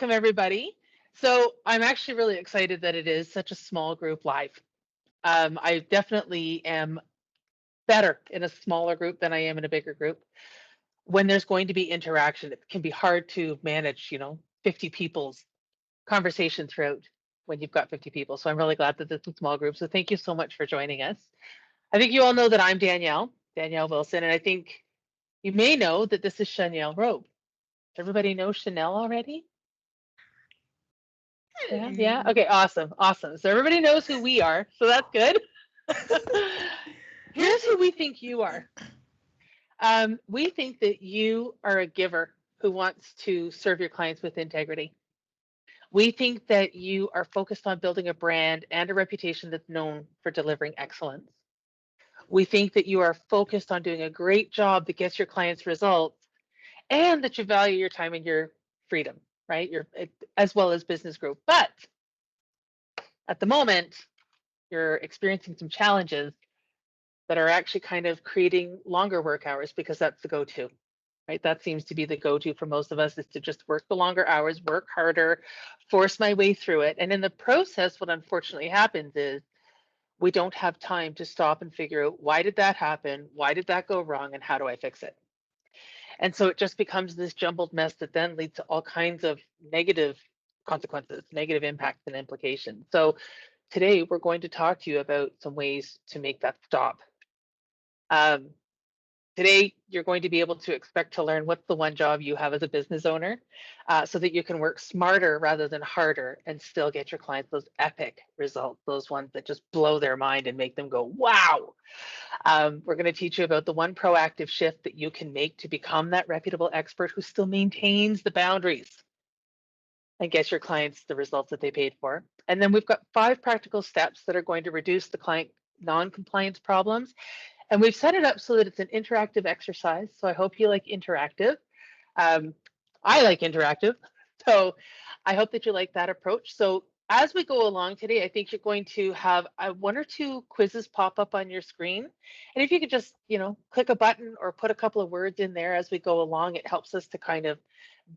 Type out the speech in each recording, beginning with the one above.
Welcome, everybody. So I'm actually really excited that it is such a small group live. I definitely am better in a smaller group than I am in a bigger group. When there's going to be interaction, it can be hard to manage, 50 people's conversation throughout when you've got 50 people. So I'm really glad that this is a small group. So thank you so much for joining us. I think you all know that I'm Danielle Wilson, and I think you may know that this is Chanel Robe. Does everybody know Chanel already? Yeah. Okay. Awesome. Awesome. So everybody knows who we are. So that's good. Here's who we think you are. We think that you are a giver who wants to serve your clients with integrity. We think that you are focused on building a brand and a reputation that's known for delivering excellence. We think that you are focused on doing a great job that gets your clients results and that you value your time and your freedom, right? As well as business growth. But at the moment, you're experiencing some challenges that are actually kind of creating longer work hours because that's the go-to, right? That seems to be the go-to for most of us, is to just work the longer hours, work harder, force my way through it. And in the process, what unfortunately happens is we don't have time to stop and figure out, why did that happen? Why did that go wrong? And how do I fix it? And so it just becomes this jumbled mess that then leads to all kinds of negative consequences, negative impacts and implications. So today we're going to talk to you about some ways to make that stop. Um, Today, you're going to be able to expect to learn what's the one job you have as a business owner, so that you can work smarter rather than harder and still get your clients those epic results, those ones that just blow their mind and make them go, wow. We're going to teach you about the one proactive shift that you can make to become that reputable expert who still maintains the boundaries and gets your clients the results that they paid for. And then we've got 5 practical steps that are going to reduce the client non-compliance problems. And we've set it up so that it's an interactive exercise. So I hope you like interactive. I like interactive. So I hope that you like that approach. So as we go along today, I think you're going to have 1 or 2 quizzes pop up on your screen. And if you could just, click a button or put a couple of words in there as we go along, it helps us to kind of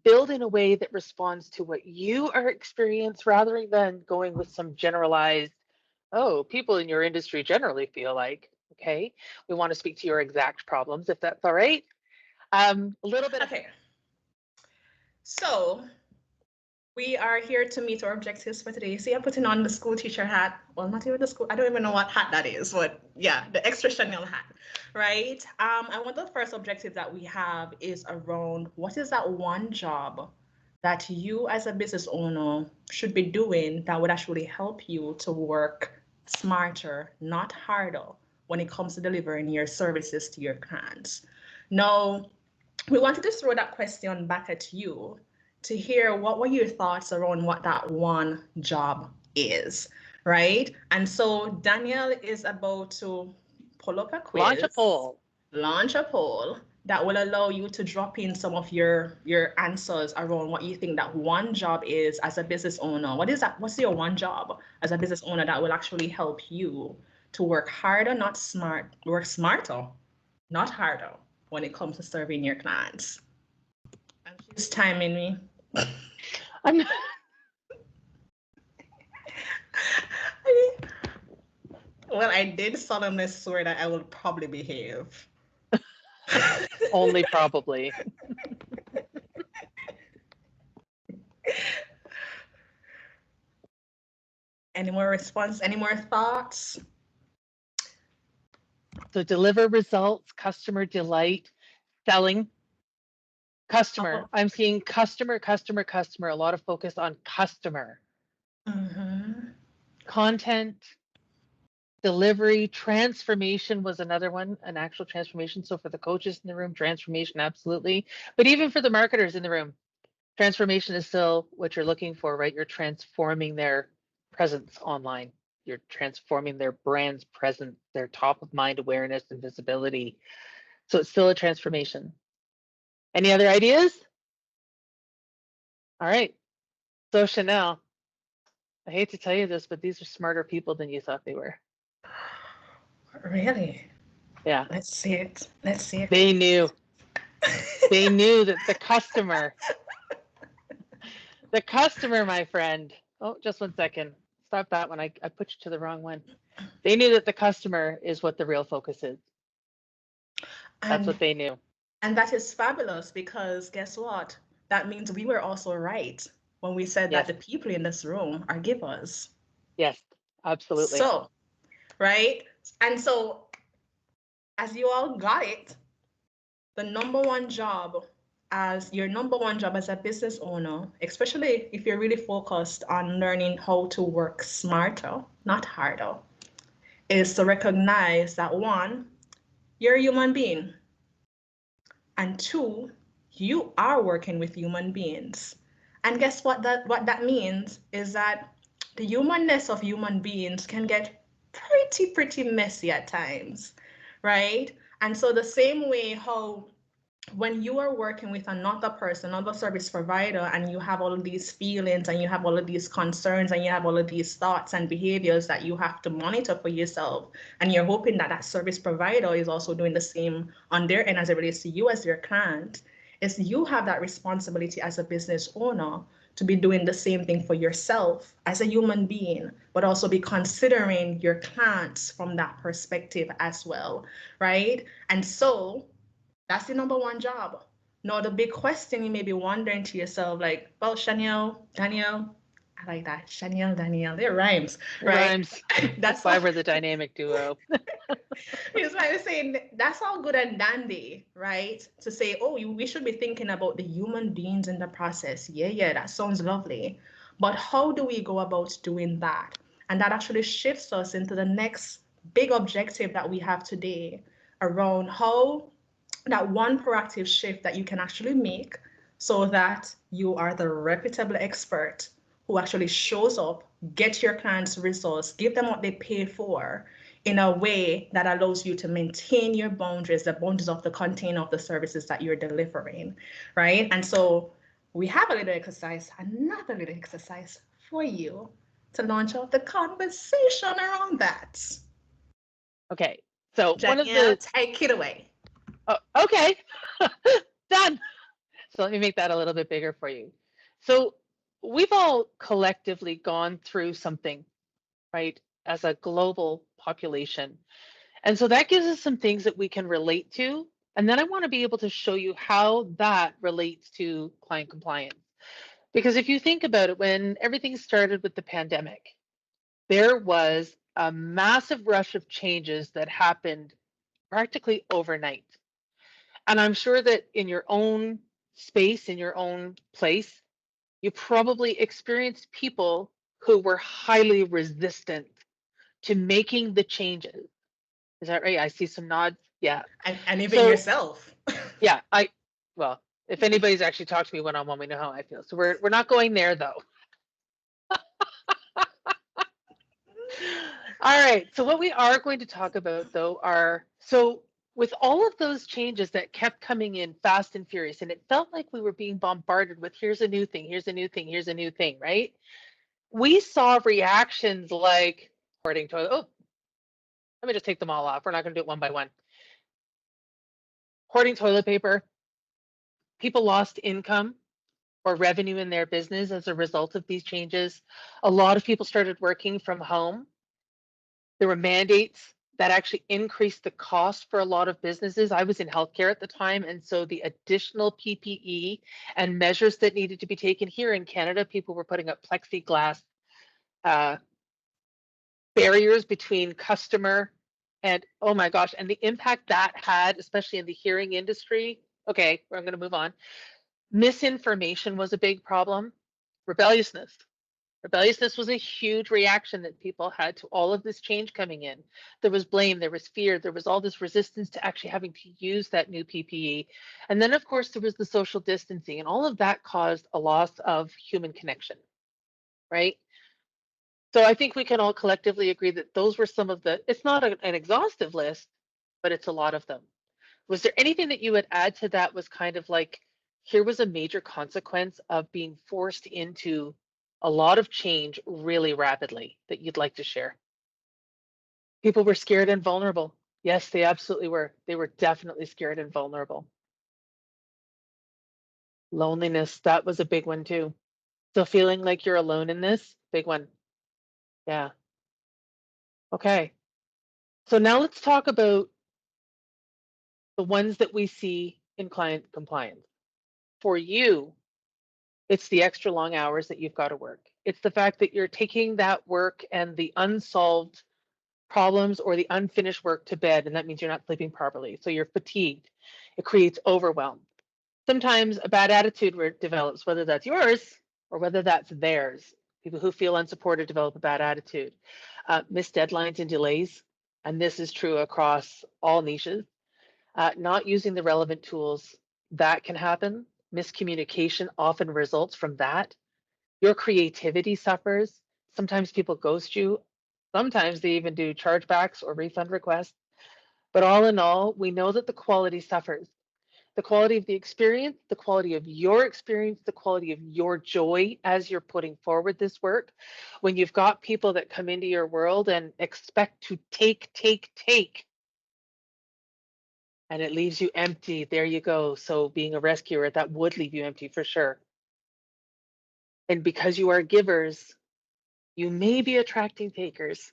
build in a way that responds to what you are experiencing rather than going with some generalized, oh, people in your industry generally feel like. Okay, we want to speak to your exact problems, if that's all right. A little bit. Okay. So we are here to meet our objectives for today. See, I'm putting on the school teacher hat. Well, not even the school. I don't even know what hat that is, but yeah, the extra Chanel hat, right? And one of the first objectives that we have is around what is that one job that you as a business owner should be doing that would actually help you to work smarter, not harder, when it comes to delivering your services to your clients. Now, we wanted to throw that question back at you to hear what were your thoughts around what that one job is, right? And so Danielle is about to pull up a quiz, launch a poll that will allow you to drop in some of your answers around what you think that one job is as a business owner. What is that? What's your one job as a business owner that will actually help you to work harder, not smart, work smarter, not harder when it comes to serving your clients? And she's timing me. I'm Well, I did solemnly swear that I will probably behave. only probably. Any more response? Any more thoughts? So deliver results, customer delight, selling, customer. I'm seeing customer, a lot of focus on customer. Content, delivery, transformation was another one, an actual transformation. So for the coaches in the room, transformation, absolutely. But even for the marketers in the room, transformation is still what you're looking for, right? You're transforming their presence online. You're transforming their brand's presence, their top of mind awareness and visibility. So it's still a transformation. Any other ideas? All right. So Chanel, I hate to tell you this, but these are smarter people than you thought they were. Really? Yeah. Let's see it. Let's see it. They knew. They knew that the customer The customer, my friend. Oh, just one second. Stop that one. I put you to the wrong one. They knew that the customer is what the real focus is. That's And what they knew. and that is fabulous because guess what? That means we were also right when we said that Yes. the people in this room are givers. Yes, absolutely. So, right? And so, as you all got it, the number one job as your number one job as a business owner, especially if you're really focused on learning how to work smarter, not harder, is to recognize that one, you're a human being, and two, you are working with human beings. And guess what that means is that the humanness of human beings can get pretty messy at times, right? And so the same way how when you are working with another person, another service provider, and you have all of these feelings and you have all of these concerns and you have all of these thoughts and behaviors that you have to monitor for yourself, and you're hoping that that service provider is also doing the same on their end as it relates to you as their client, is you have that responsibility as a business owner to be doing the same thing for yourself as a human being, but also be considering your clients from that perspective as well, right? And so that's the number one job. Now, the big question you may be wondering to yourself, like, well, Chanel, Danielle, I like that. Chanel, Danielle, it rhymes, It right? rhymes. That's That's why all. we're the dynamic duo. Here's why I was saying that's all good and dandy, right? To say, oh, we should be thinking about the human beings in the process. Yeah, that sounds lovely. But how do we go about doing that? And that actually shifts us into the next big objective that we have today around how that one proactive shift that you can actually make so that you are the reputable expert who actually shows up, get your clients results, give them what they pay for in a way that allows you to maintain your boundaries, the boundaries of the container of the services that you're delivering, right? And so we have a little exercise, another little exercise for you to launch off the conversation around that. Okay. So one of Danielle, the take it away. oh, okay. Done. So let me make that a little bit bigger for you. So we've all collectively gone through something, right, as a global population. And so that gives us some things that we can relate to. And then I want to be able to show you how that relates to client compliance. Because if you think about it, when everything started with the pandemic, there was a massive rush of changes that happened practically overnight. And I'm sure that in your own space, in your own place, you probably experienced people who were highly resistant to making the changes. Is that right? I see some nods. Yeah. And even So yourself. yeah, well, if anybody's actually talked to me one on one, we know how I feel. So we're not going there though. All right. So what we are going to talk about though are so with all of those changes that kept coming in fast and furious, and it felt like we were being bombarded with here's a new thing, here's a new thing, here's a new thing, right? We saw reactions like hoarding toilet. Oh, let me just take them all off. We're not going to do it one by one. Hoarding toilet paper. People lost income or revenue in their business as a result of these changes. A lot of people started working from home. There were mandates that actually increased the cost for a lot of businesses. I was in healthcare at the time, and so the additional PPE and measures that needed to be taken here in Canada, people were putting up plexiglass uh, barriers between customer and oh my gosh, and the impact that had, especially in the hearing industry. Okay, I'm going to move on. Misinformation was a big problem. Rebelliousness. Rebelliousness was a huge reaction that people had to all of this change coming in. There was blame, there was fear, there was all this resistance to actually having to use that new PPE. And then, of course, there was the social distancing, and all of that caused a loss of human connection, right? So I think we can all collectively agree that those were some of it's not an exhaustive list, but it's a lot of them. Was there anything that you would add to that was kind of like, here was a major consequence of being forced into a lot of change really rapidly that you'd like to share? People were scared and vulnerable. Yes, they absolutely were. They were definitely scared and vulnerable. Loneliness, that was a big one too. So feeling like you're alone in this, big one. Yeah. Okay. So now let's talk about the ones that we see in client compliance. For you, it's the extra long hours that you've got to work. It's the fact that you're taking that work and the unsolved problems or the unfinished work to bed, and that means you're not sleeping properly. So you're fatigued. It creates overwhelm. Sometimes a bad attitude develops, whether that's yours or whether that's theirs. People who feel unsupported develop a bad attitude. Missed deadlines and delays, and this is true across all niches. Not using the relevant tools, that can happen. Miscommunication often results from that. Your creativity suffers. Sometimes people ghost you. Sometimes they even do chargebacks or refund requests. But all in all, we know that the quality suffers. The quality of the experience, the quality of your experience, the quality of your joy as you're putting forward this work. When you've got people that come into your world and expect to take, and it leaves you empty, there you go. So being a rescuer, that would leave you empty for sure. And because you are givers, you may be attracting takers.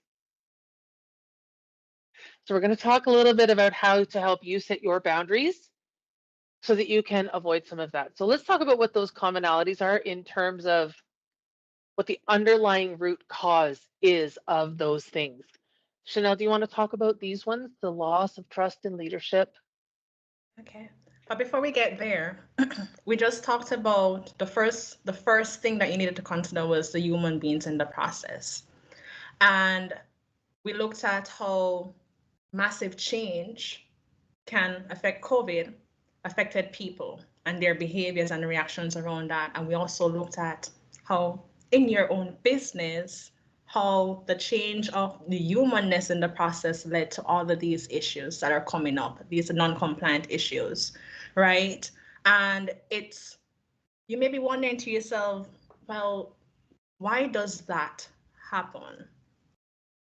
So we're going to talk a little bit about how to help you set your boundaries so that you can avoid some of that. So let's talk about what those commonalities are in terms of what the underlying root cause is of those things. Chanel, do you want to talk about these ones? The loss of trust in leadership. Okay. But before we get there, we just talked about the first thing that you needed to consider was the human beings in the process. And we looked at how massive change can affect COVID, affected people and their behaviors and reactions around that. And we also looked at how in your own business, how the change of the humanness in the process led to all of these issues that are coming up, these non-compliant issues, right? And you may be wondering to yourself, well, why does that happen,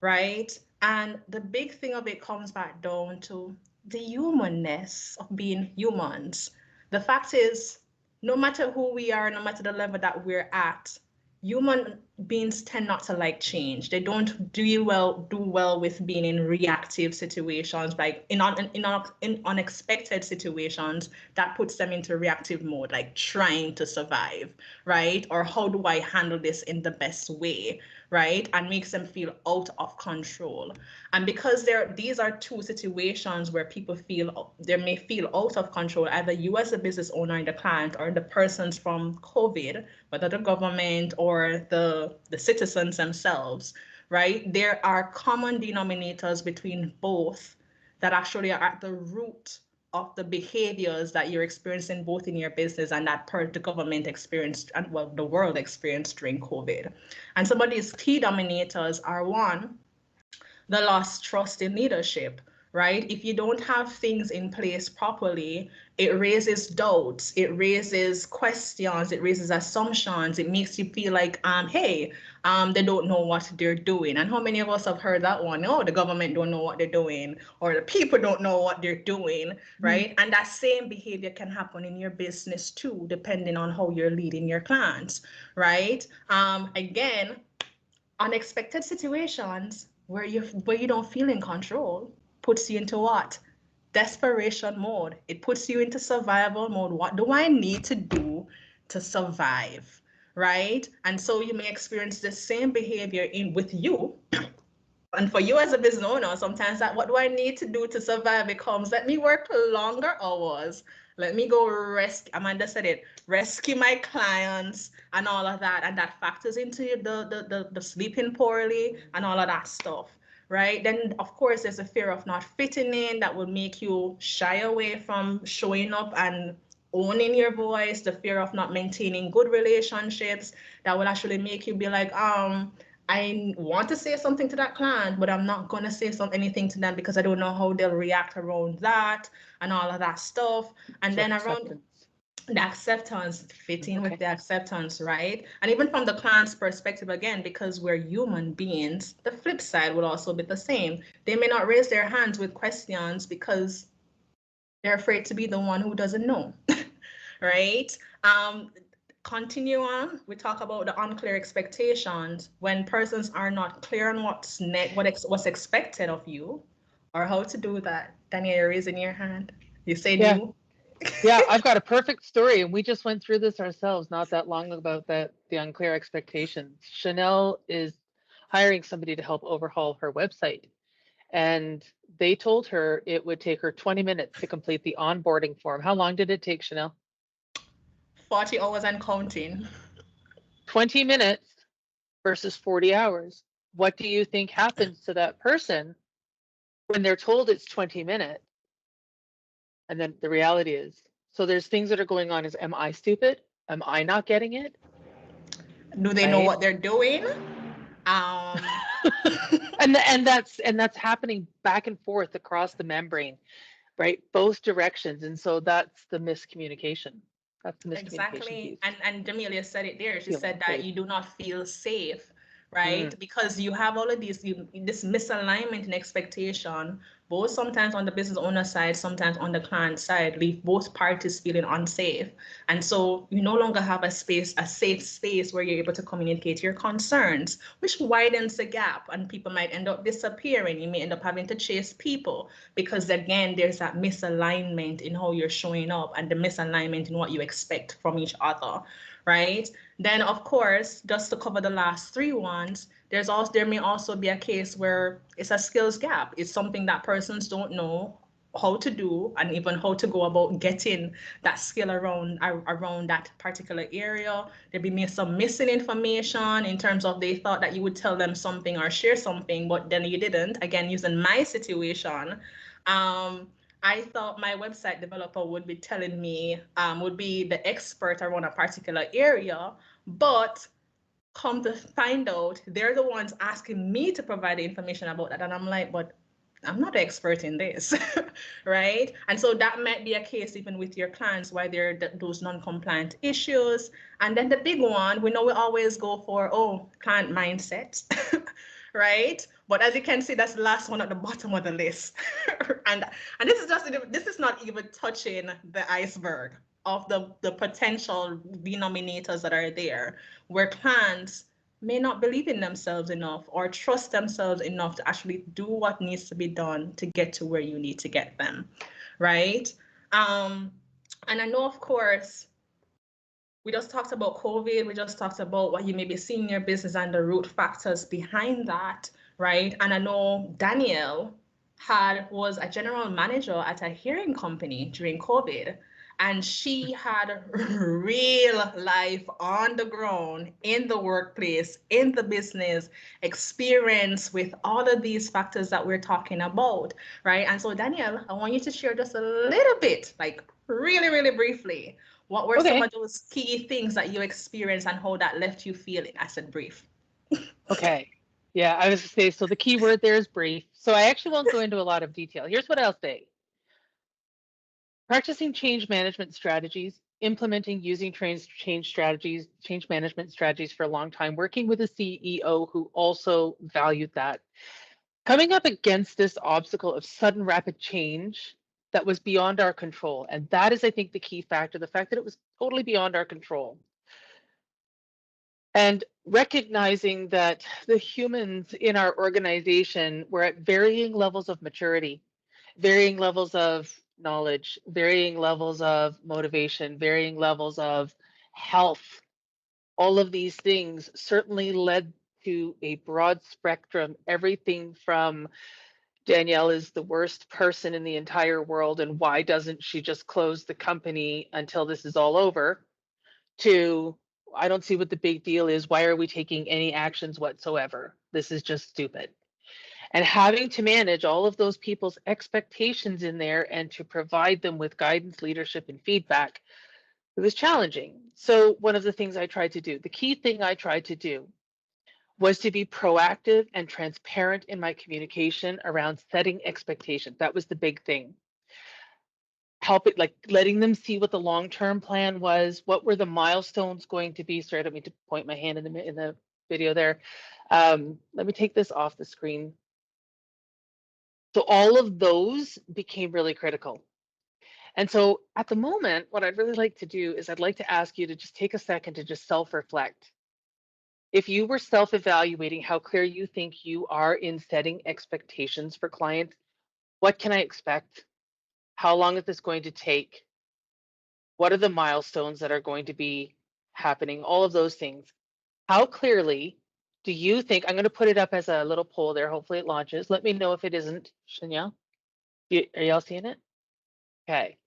right? And the big thing of it comes back down to the humanness of being humans. The fact is, no matter who we are, no matter the level that we're at, human beings tend not to like change. They don't do well with being in reactive situations, like in unexpected situations that puts them into reactive mode, like trying to survive, right? Or how do I handle this in the best way, right? And makes them feel out of control. And because these are two situations where people may feel out of control, either you as a business owner and the client or the persons from COVID, whether the government or the citizens themselves, right? There are common denominators between both that actually are at the root of the behaviors that you're experiencing both in your business and that the government experienced and well, the world experienced during COVID. And some of these key dominators are one, the lost trust in leadership, right? If you don't have things in place properly, it raises doubts, it raises questions, it raises assumptions, it makes you feel like, hey, they don't know what they're doing. And how many of us have heard that one? Oh, the government don't know what they're doing, or the people don't know what they're doing, right? And that same behavior can happen in your business too, depending on how you're leading your clients, right? Again, unexpected situations where you don't feel in control puts you into what? Desperation mode. It puts you into survival mode. What do I need to do to survive? Right? And so you may experience the same behavior with you. And for you as a business owner, sometimes that what do I need to do to survive becomes let me work longer hours. Let me go Amanda said it, rescue my clients and all of that. And that factors into the sleeping poorly and all of that stuff, right? Then, of course, there's a fear of not fitting in that will make you shy away from showing up and owning your voice, the fear of not maintaining good relationships that will actually make you be like, I want to say something to that client, but I'm not going to say anything to them because I don't know how they'll react around that and all of that stuff. And so then around the acceptance, fitting with the acceptance, right? And even from the client's perspective, again, because we're human beings, the flip side will also be the same. They may not raise their hands with questions because they're afraid to be the one who doesn't know, right? continue on, we talk about the unclear expectations when persons are not clear on what's expected of you or how to do that. Danielle, you're raising your hand. You said Yeah. you. Yeah, I've got a perfect story, and we just went through this ourselves not that long ago about the unclear expectations. Chanel is hiring somebody to help overhaul her website, and they told her it would take her 20 minutes to complete the onboarding form. How long did it take, Chanel? 40 hours and counting. 20 minutes versus 40 hours. What do you think happens to that person when they're told it's 20 minutes? And then the reality is, so there's things that are going on is, am I stupid? Am I not getting it? Do they know Right? what they're doing? And that's happening back and forth across the membrane, right? Both directions. And so that's the miscommunication. That's the miscommunication Exactly. piece. And Jamelia said it there. She Feeling said that safe. you do not feel safe, right? Mm. Because you have all of this misalignment in expectation, both sometimes on the business owner side, sometimes on the client side, leave both parties feeling unsafe. And so you no longer have a safe space where you're able to communicate your concerns, which widens the gap, and people might end up disappearing. You may end up having to chase people because again, there's that misalignment in how you're showing up and the misalignment in what you expect from each other, right? Then of course, just to cover the last three ones, there may also be a case where it's a skills gap. It's something that persons don't know how to do and even how to go about getting that skill around that particular area. There be some missing information in terms of they thought that you would tell them something or share something, but then you didn't. Again, using my situation, I thought my website developer would be telling me, would be the expert around a particular area, but come to find out, they're the ones asking me to provide the information about that. And I'm like, but I'm not an expert in this, right? And so that might be a case even with your clients, why there are those non-compliant issues. And then the big one, we know we always go for, client mindset, right? But as you can see, that's the last one at the bottom of the list. and this is not even touching the iceberg of the potential denominators that are there, where clients may not believe in themselves enough or trust themselves enough to actually do what needs to be done to get to where you need to get them, right? And I know, of course, we just talked about COVID. We just talked about what you may be seeing in your business and the root factors behind that, right? And I know Danielle was a general manager at a hearing company during COVID, and she had real life on the ground in the workplace, in the business experience with all of these factors that we're talking about, right? And so Danielle, I want you to share just a little bit, like really, really briefly, what were some Okay. of those key things that you experienced and how that left you feeling? I said brief. Okay. Yeah, I was gonna say, so the key word there is brief. So I actually won't go into a lot of detail. Here's what I'll say. Practicing change management strategies, implementing using change management strategies for a long time, working with a CEO who also valued that. Coming up against this obstacle of sudden rapid change that was beyond our control. And that is, I think, the key factor, the fact that it was totally beyond our control. And recognizing that the humans in our organization were at varying levels of maturity, varying levels of knowledge, varying levels of motivation, varying levels of health. All of these things certainly led to a broad spectrum, everything from Danielle is the worst person in the entire world, and why doesn't she just close the company until this is all over, to I don't see what the big deal is. Why are we taking any actions whatsoever? This is just stupid. And having to manage all of those people's expectations in there and to provide them with guidance, leadership, and feedback, it was challenging. So, one of the things I tried to do, the key thing I tried to do, was to be proactive and transparent in my communication around setting expectations. That was the big thing. Help it, like letting them see what the long-term plan was, what were the milestones going to be. Sorry, I don't mean to point my hand in the video there. Let me take this off the screen. So all of those became really critical. And so at the moment, what I'd really like to do is I'd like to ask you to just take a second to just self-reflect. If you were self-evaluating how clear you think you are in setting expectations for clients, what can I expect? How long is this going to take? What are the milestones that are going to be happening? All of those things. How clearly do you think, I'm going to put it up as a little poll there. Hopefully it launches. Let me know if it isn't, Shania. Are y'all seeing it? Okay.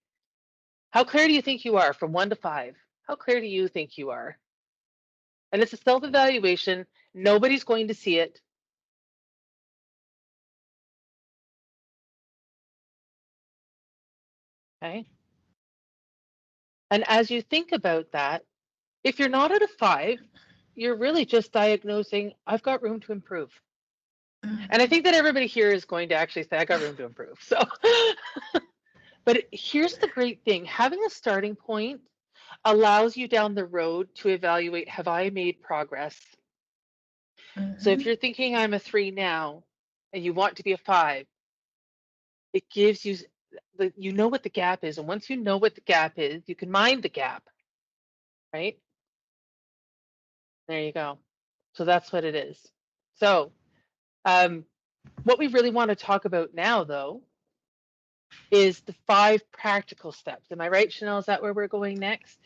How clear do you think you are from 1 to 5? How clear do you think you are? And it's a self-evaluation. Nobody's going to see it. Okay. And as you think about that, if you're not at a 5, you're really just diagnosing, I've got room to improve. And I think that everybody here is going to actually say, I got room to improve. So, but here's the great thing, having a starting point allows you down the road to evaluate, have I made progress? So if you're thinking I'm a 3 now and you want to be a 5, it gives you you know what the gap is. And once you know what the gap is, you can mind the gap, right? There you go. So that's what it is. So what we really want to talk about now, though, is the 5 practical steps. Am I right, Chanel? Is that where we're going next?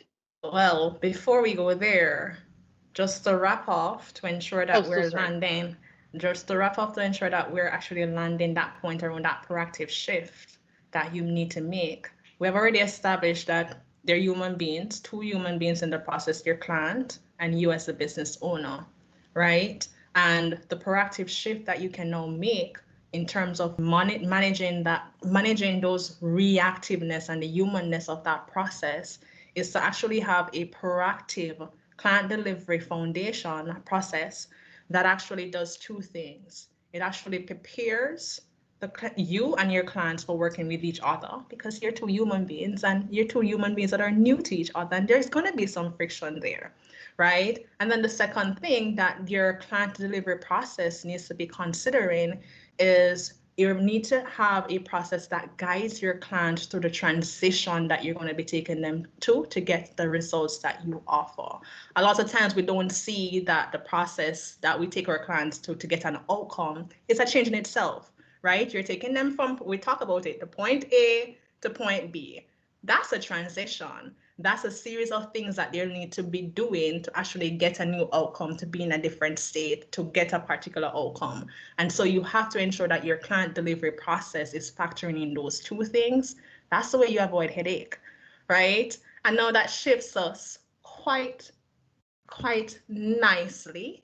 Well, before we go there, just to wrap off to ensure that we're landing, just to wrap up to ensure that we're actually landing that point around that proactive shift that you need to make. We have already established that they're human beings, 2 human beings in the process, your client and you as the business owner, right? And the proactive shift that you can now make in terms of managing those reactiveness and the humanness of that process is to actually have a proactive client delivery foundation process that actually does 2 things. It actually prepares you and your clients for working with each other, because you're 2 human beings and you're 2 human beings that are new to each other, and there's going to be some friction there, right? And then the second thing that your client delivery process needs to be considering is you need to have a process that guides your clients through the transition that you're going to be taking them to get the results that you offer. A lot of times we don't see that the process that we take our clients to get an outcome is a change in itself, right? You're taking them from, we talk about it, the point A to point B. That's a transition. That's a series of things that they need to be doing to actually get a new outcome, to be in a different state, to get a particular outcome. And so you have to ensure that your client delivery process is factoring in those 2 things. That's the way you avoid headache, right? And now that shifts us quite nicely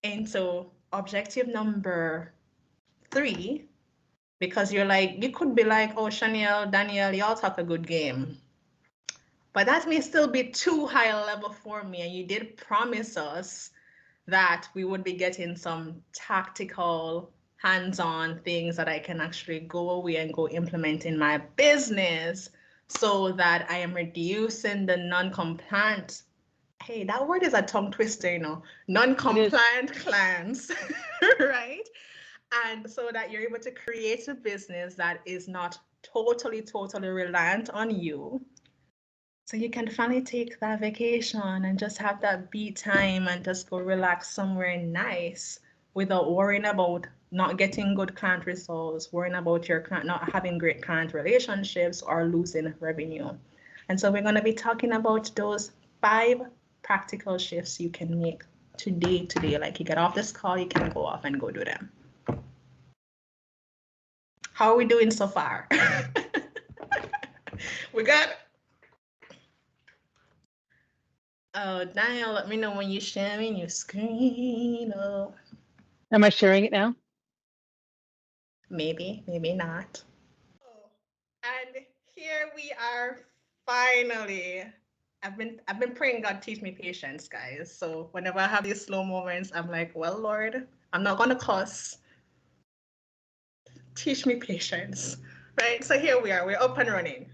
into objective number 3, because you're like, you could be like, oh, Chanel, Danielle, y'all talk a good game, but that may still be too high a level for me. And you did promise us that we would be getting some tactical, hands-on things that I can actually go away and go implement in my business so that I am reducing the non-compliant. Hey, that word is a tongue twister, you know, non-compliant clients, right? And so that you're able to create a business that is not totally reliant on you. So you can finally take that vacation and just have that beat time and just go relax somewhere nice without worrying about not getting good client results, worrying about your client not having great client relationships or losing revenue. And so we're going to be talking about those 5 practical shifts you can make today. Like you get off this call, you can go off and go do them. How are we doing so far? We got it. Oh, Daniel, let me know when you're sharing your screen. Oh. Am I sharing it now? Maybe, maybe not. Oh, and here we are finally. I've been praying God teach me patience, guys. So whenever I have these slow moments, I'm like, well, Lord, I'm not gonna cuss. Teach me patience, right? So here we are, we're up and running,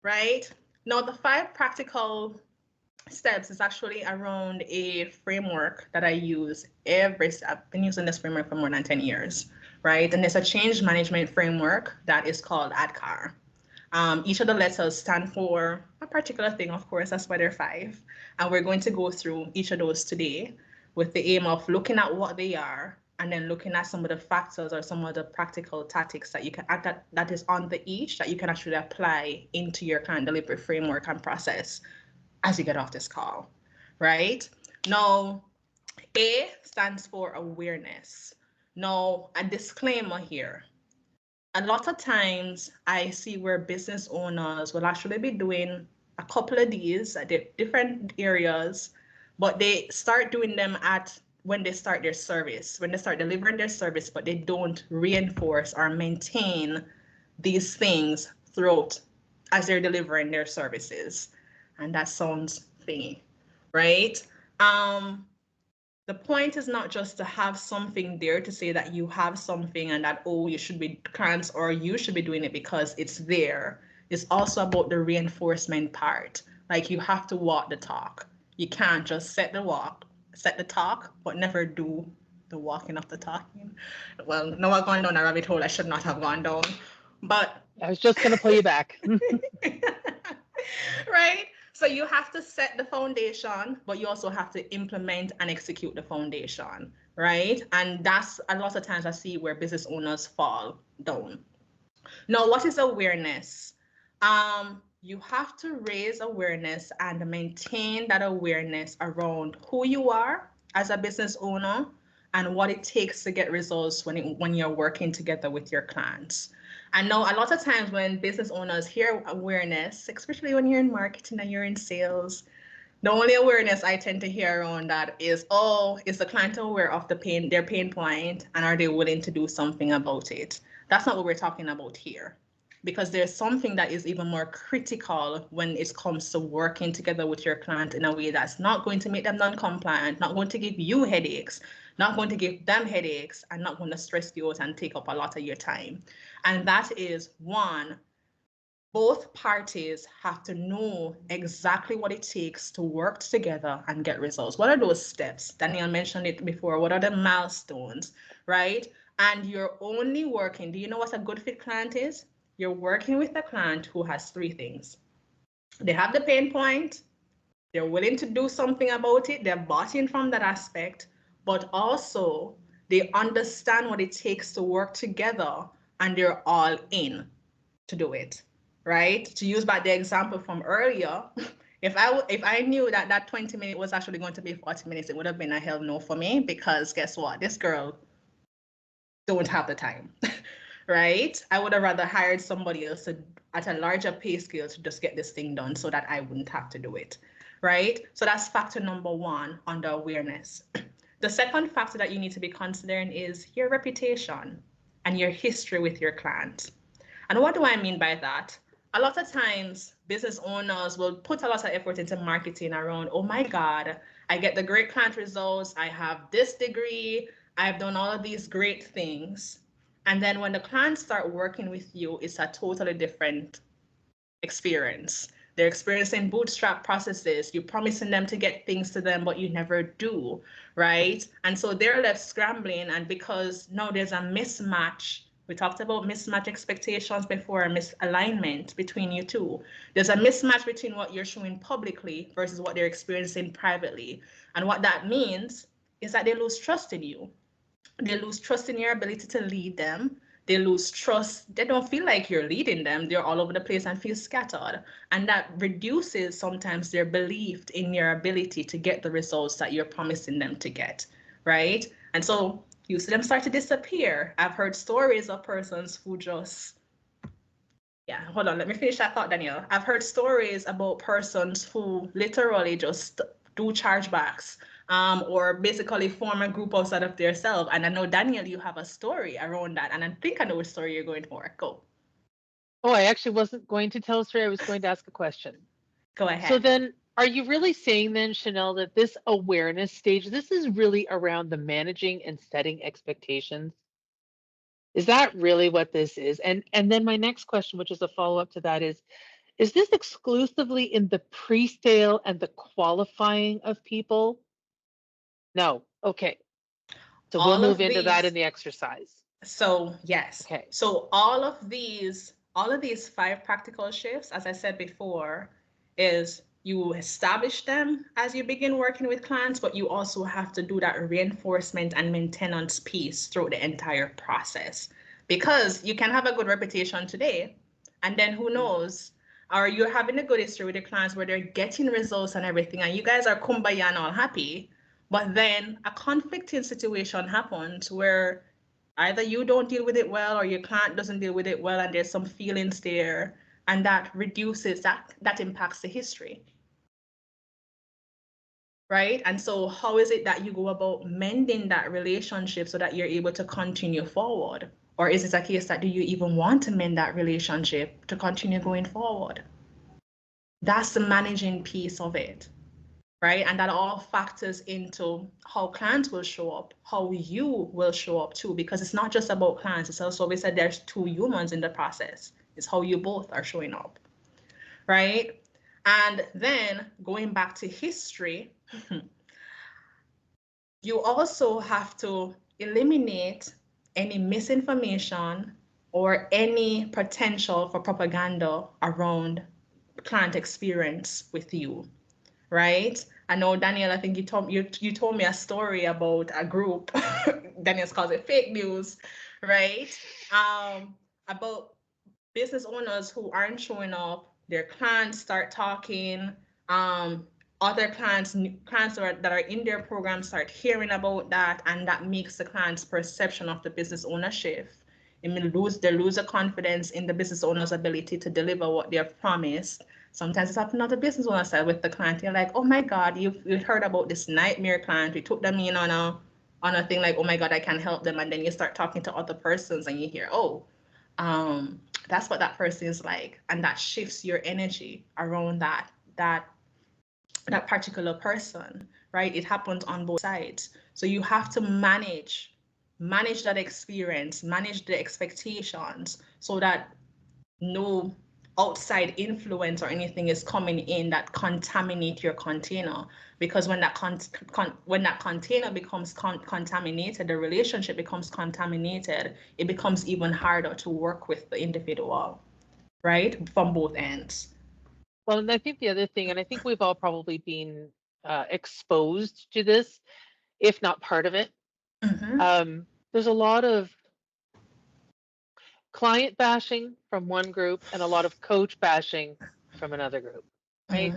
right? Now the 5 practical steps is actually around a framework that I use I've been using this framework for more than 10 years, right? And it's a change management framework that is called ADKAR. Each of the letters stand for a particular thing, of course, that's why there are 5. And we're going to go through each of those today with the aim of looking at what they are and then looking at some of the factors or some of the practical tactics that you can that is on the each that you can actually apply into your client delivery framework and process as you get off this call, right? Now, A stands for awareness. Now, a disclaimer here. A lot of times I see where business owners will actually be doing a couple of these at different areas, but they start doing them at when they start their service, when they start delivering their service, but they don't reinforce or maintain these things throughout as they're delivering their services. And that sounds thingy, right? The point is not just to have something there to say that you have something and that, oh, you should be clients or you should be doing it because it's there. It's also about the reinforcement part. Like you have to walk the talk. You can't just set the talk, but never do the walking of the talking. Well, no, I'm going down a rabbit hole I should not have gone down. But I was just going to pull you back. right? So you have to set the foundation, but you also have to implement and execute the foundation, right? And that's a lot of times I see where business owners fall down. Now, what is awareness? You have to raise awareness and maintain that awareness around who you are as a business owner and what it takes to get results when you're working together with your clients. I know a lot of times when business owners hear awareness, especially when you're in marketing and you're in sales, the only awareness I tend to hear around that is, oh, is the client aware of their pain point and are they willing to do something about it? That's not what we're talking about here, because there's something that is even more critical when it comes to working together with your client in a way that's not going to make them non-compliant, not going to give you headaches, not going to give them headaches, and not going to stress you out and take up a lot of your time. And that is, one, both parties have to know exactly what it takes to work together and get results. What are those steps? Daniel mentioned it before. What are the milestones, right? And you're only working, do you know what a good fit client is? You're working with a client who has 3 things. They have the pain point, they're willing to do something about it, they're bought in from that aspect, but also they understand what it takes to work together and they're all in to do it, right? To use back the example from earlier, if I knew that 20 minutes was actually going to be 40 minutes, it would have been a hell no for me, because guess what? This girl don't have the time, right? I would have rather hired somebody else at a larger pay scale to just get this thing done so that I wouldn't have to do it, right? So that's factor number 1 under awareness. The second factor that you need to be considering is your reputation and your history with your client. And what do I mean by that? A lot of times, business owners will put a lot of effort into marketing around, oh my God, I get the great client results, I have this degree, I've done all of these great things. And then when the clients start working with you, it's a totally different experience. They're experiencing bootstrap processes. You're promising them to get things to them, but you never do, right? And so they're left scrambling. And because now there's a mismatch, we talked about mismatch expectations before, misalignment between you two. There's a mismatch between what you're showing publicly versus what they're experiencing privately. And what that means is that they lose trust in you. They lose trust in your ability to lead them. They lose trust. They don't feel like you're leading them. They're all over the place and feel scattered. And that reduces sometimes their belief in your ability to get the results that you're promising them to get, right? And so you see them start to disappear. I've heard stories of persons who just, yeah, hold on, let me finish that thought, Danielle. I've heard stories about persons who literally just do chargebacks, or basically form a group outside of themselves. And I know, Daniel, you have a story around that, and I think I know which story you're going for. Go. Oh, I actually wasn't going to tell a story. I was going to ask a question. Go ahead. So then, are you really saying then, Chanel, that this awareness stage, this is really around the managing and setting expectations? Is that really what this is? And then my next question, which is a follow-up to that, is this exclusively in the pre-sale and the qualifying of people? No. Okay. So we'll move into that in the exercise. So yes. Okay. So all of these all of these 5 practical shifts, as I said before, is you establish them as you begin working with clients, but you also have to do that reinforcement and maintenance piece through the entire process. Because you can have a good reputation today, and then who knows, or you're having a good history with the clients where they're getting results and everything, and you guys are kumbaya and all happy, but then a conflicting situation happens where either you don't deal with it well or your client doesn't deal with it well, and there's some feelings there, and that reduces that impacts the history, right? And so how is it that you go about mending that relationship so that you're able to continue forward? Or is it a case that do you even want to mend that relationship to continue going forward? That's the managing piece of it, right? And that all factors into how clients will show up, how you will show up too, because it's not just about clients. It's also, we said there's 2 humans in the process. It's how you both are showing up, right? And then going back to history, you also have to eliminate any misinformation or any potential for propaganda around client experience with you, right? I know, Daniel, I think you told me a story about a group, Daniel calls it fake news, right? About business owners who aren't showing up, their clients start talking, other clients that are in their program start hearing about that, and that makes the client's perception of the business owner shift. They lose the confidence in the business owner's ability to deliver what they have promised. Sometimes it's happening on the business owner side with the client. You're like, oh my God, you've heard about this nightmare client. We took them in on a thing like, oh my God, I can help them. And then you start talking to other persons and you hear, oh, that's what that person is like. And that shifts your energy around that particular person, right? It happens on both sides. So you have to manage that experience, manage the expectations so that no outside influence or anything is coming in that contaminate your container. Because when that container becomes contaminated, the relationship becomes contaminated, it becomes even harder to work with the individual, right? From both ends. Well, and I think the other thing, and I think we've all probably been exposed to this, if not part of it. There's a lot of client bashing from one group and a lot of coach bashing from another group, right?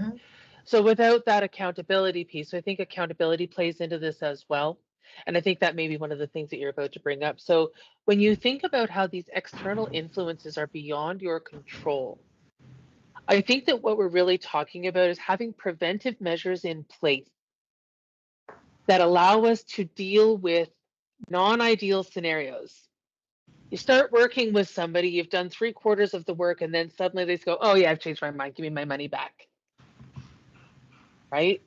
So without that accountability piece, I think accountability plays into this as well. And I think that may be one of the things that you're about to bring up. So when you think about how these external influences are beyond your control, I think that what we're really talking about is having preventive measures in place that allow us to deal with non-ideal scenarios. You start working with somebody, you've done 3/4 of the work, and then suddenly they go, oh yeah, I've changed my mind, give me my money back, right?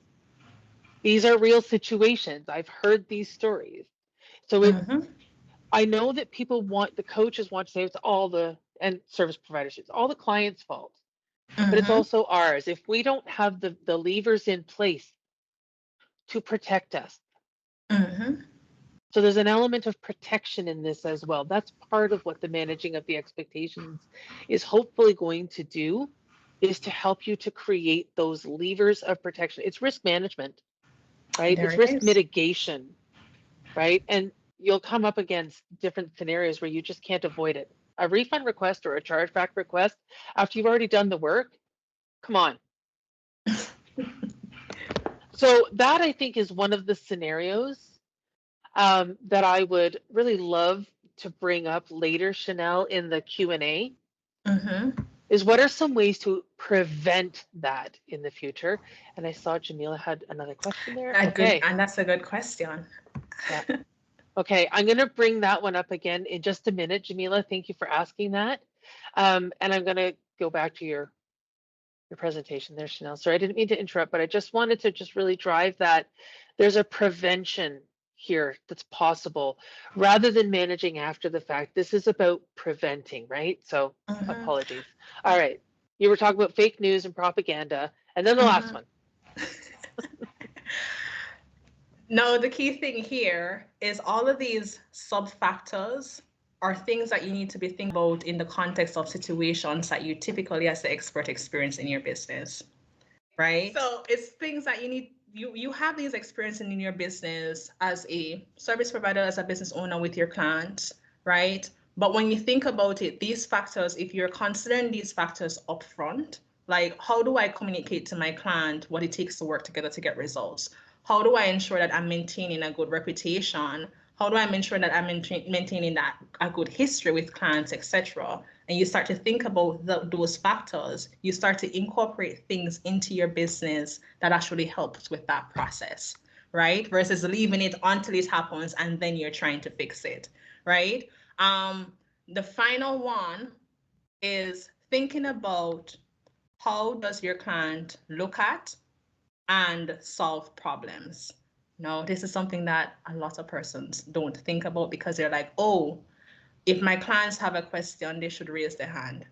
These are real situations. I've heard these stories. So I know that the coaches want to say it's all and service providers, it's all the client's fault, but it's also ours. If we don't have the levers in place to protect us. So there's an element of protection in this as well. That's part of what the managing of the expectations is hopefully going to do, is to help you to create those levers of protection. It's risk management, right? It's risk mitigation, right? And you'll come up against different scenarios where you just can't avoid it. A refund request or a chargeback request after you've already done the work, come on. So that, I think, is one of the scenarios that I would really love to bring up later, Chanel, in the Q&A, is what are some ways to prevent that in the future? And I saw Jamila had another question there. Okay. And that's a good question. Yeah. Okay, I'm going to bring that one up again in just a minute. Jamila, thank you for asking that. And I'm going to go back to your presentation there, Chanel. Sorry, I didn't mean to interrupt, but I just wanted to just really drive that there's a prevention here that's possible rather than managing after the fact. This is about preventing, right? So apologies. All right, you were talking about fake news and propaganda, and then the last one. No, the key thing here is all of these sub factors are things that you need to be thinking about in the context of situations that you typically as the expert experience in your business, right? So it's things that you have these experiences in your business as a service provider, as a business owner with your clients, right? But when you think about it, these factors, if you're considering these factors upfront, like how do I communicate to my client what it takes to work together to get results? How do I ensure that I'm maintaining a good reputation? How do I ensure that I'm maintaining that a good history with clients, etc.? And you start to think about those factors, you start to incorporate things into your business that actually helps with that process, right? Versus leaving it until it happens and then you're trying to fix it, right? The final one is thinking about how does your client look at and solve problems. No, this is something that a lot of persons don't think about because they're like, oh, if my clients have a question, they should raise their hand.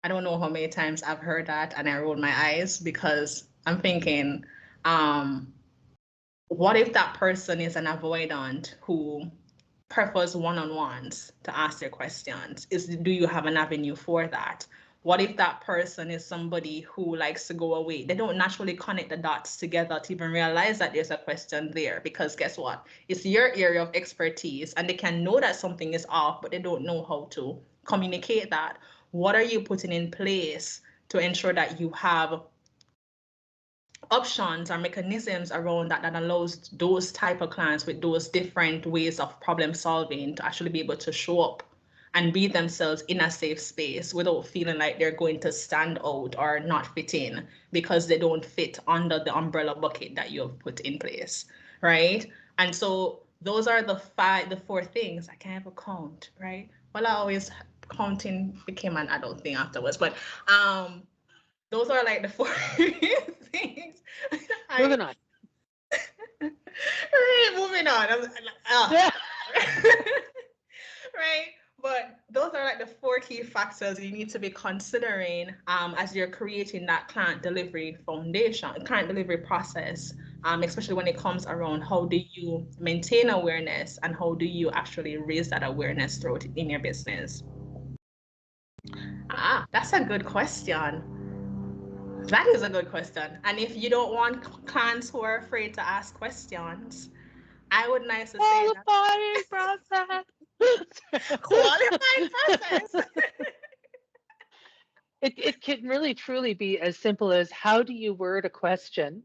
I don't know how many times I've heard that and I rolled my eyes because I'm thinking, what if that person is an avoidant who prefers one-on-ones to ask their questions? Do you have an avenue for that? What if that person is somebody who likes to go away? They don't naturally connect the dots together to even realize that there's a question there, because guess what? It's your area of expertise and they can know that something is off, but they don't know how to communicate that. What are you putting in place to ensure that you have options or mechanisms around that allows those type of clients with those different ways of problem solving to actually be able to show up and be themselves in a safe space without feeling like they're going to stand out or not fit in because they don't fit under the umbrella bucket that you have put in place, right? And so those are the four things. I can't ever count, right? Well, I always counting became an adult thing afterwards, but those are like the four things. Moving on. Right, moving on. Yeah. Right, but those are like the four key factors you need to be considering as you're creating that client delivery foundation, client delivery process, especially when it comes around how do you maintain awareness and how do you actually raise that awareness throughout in your business. That's a good question. That is a good question. And if you don't want clients who are afraid to ask questions, I would nice to say that Qualifying process. qualifying process. It can really truly be as simple as how do you word a question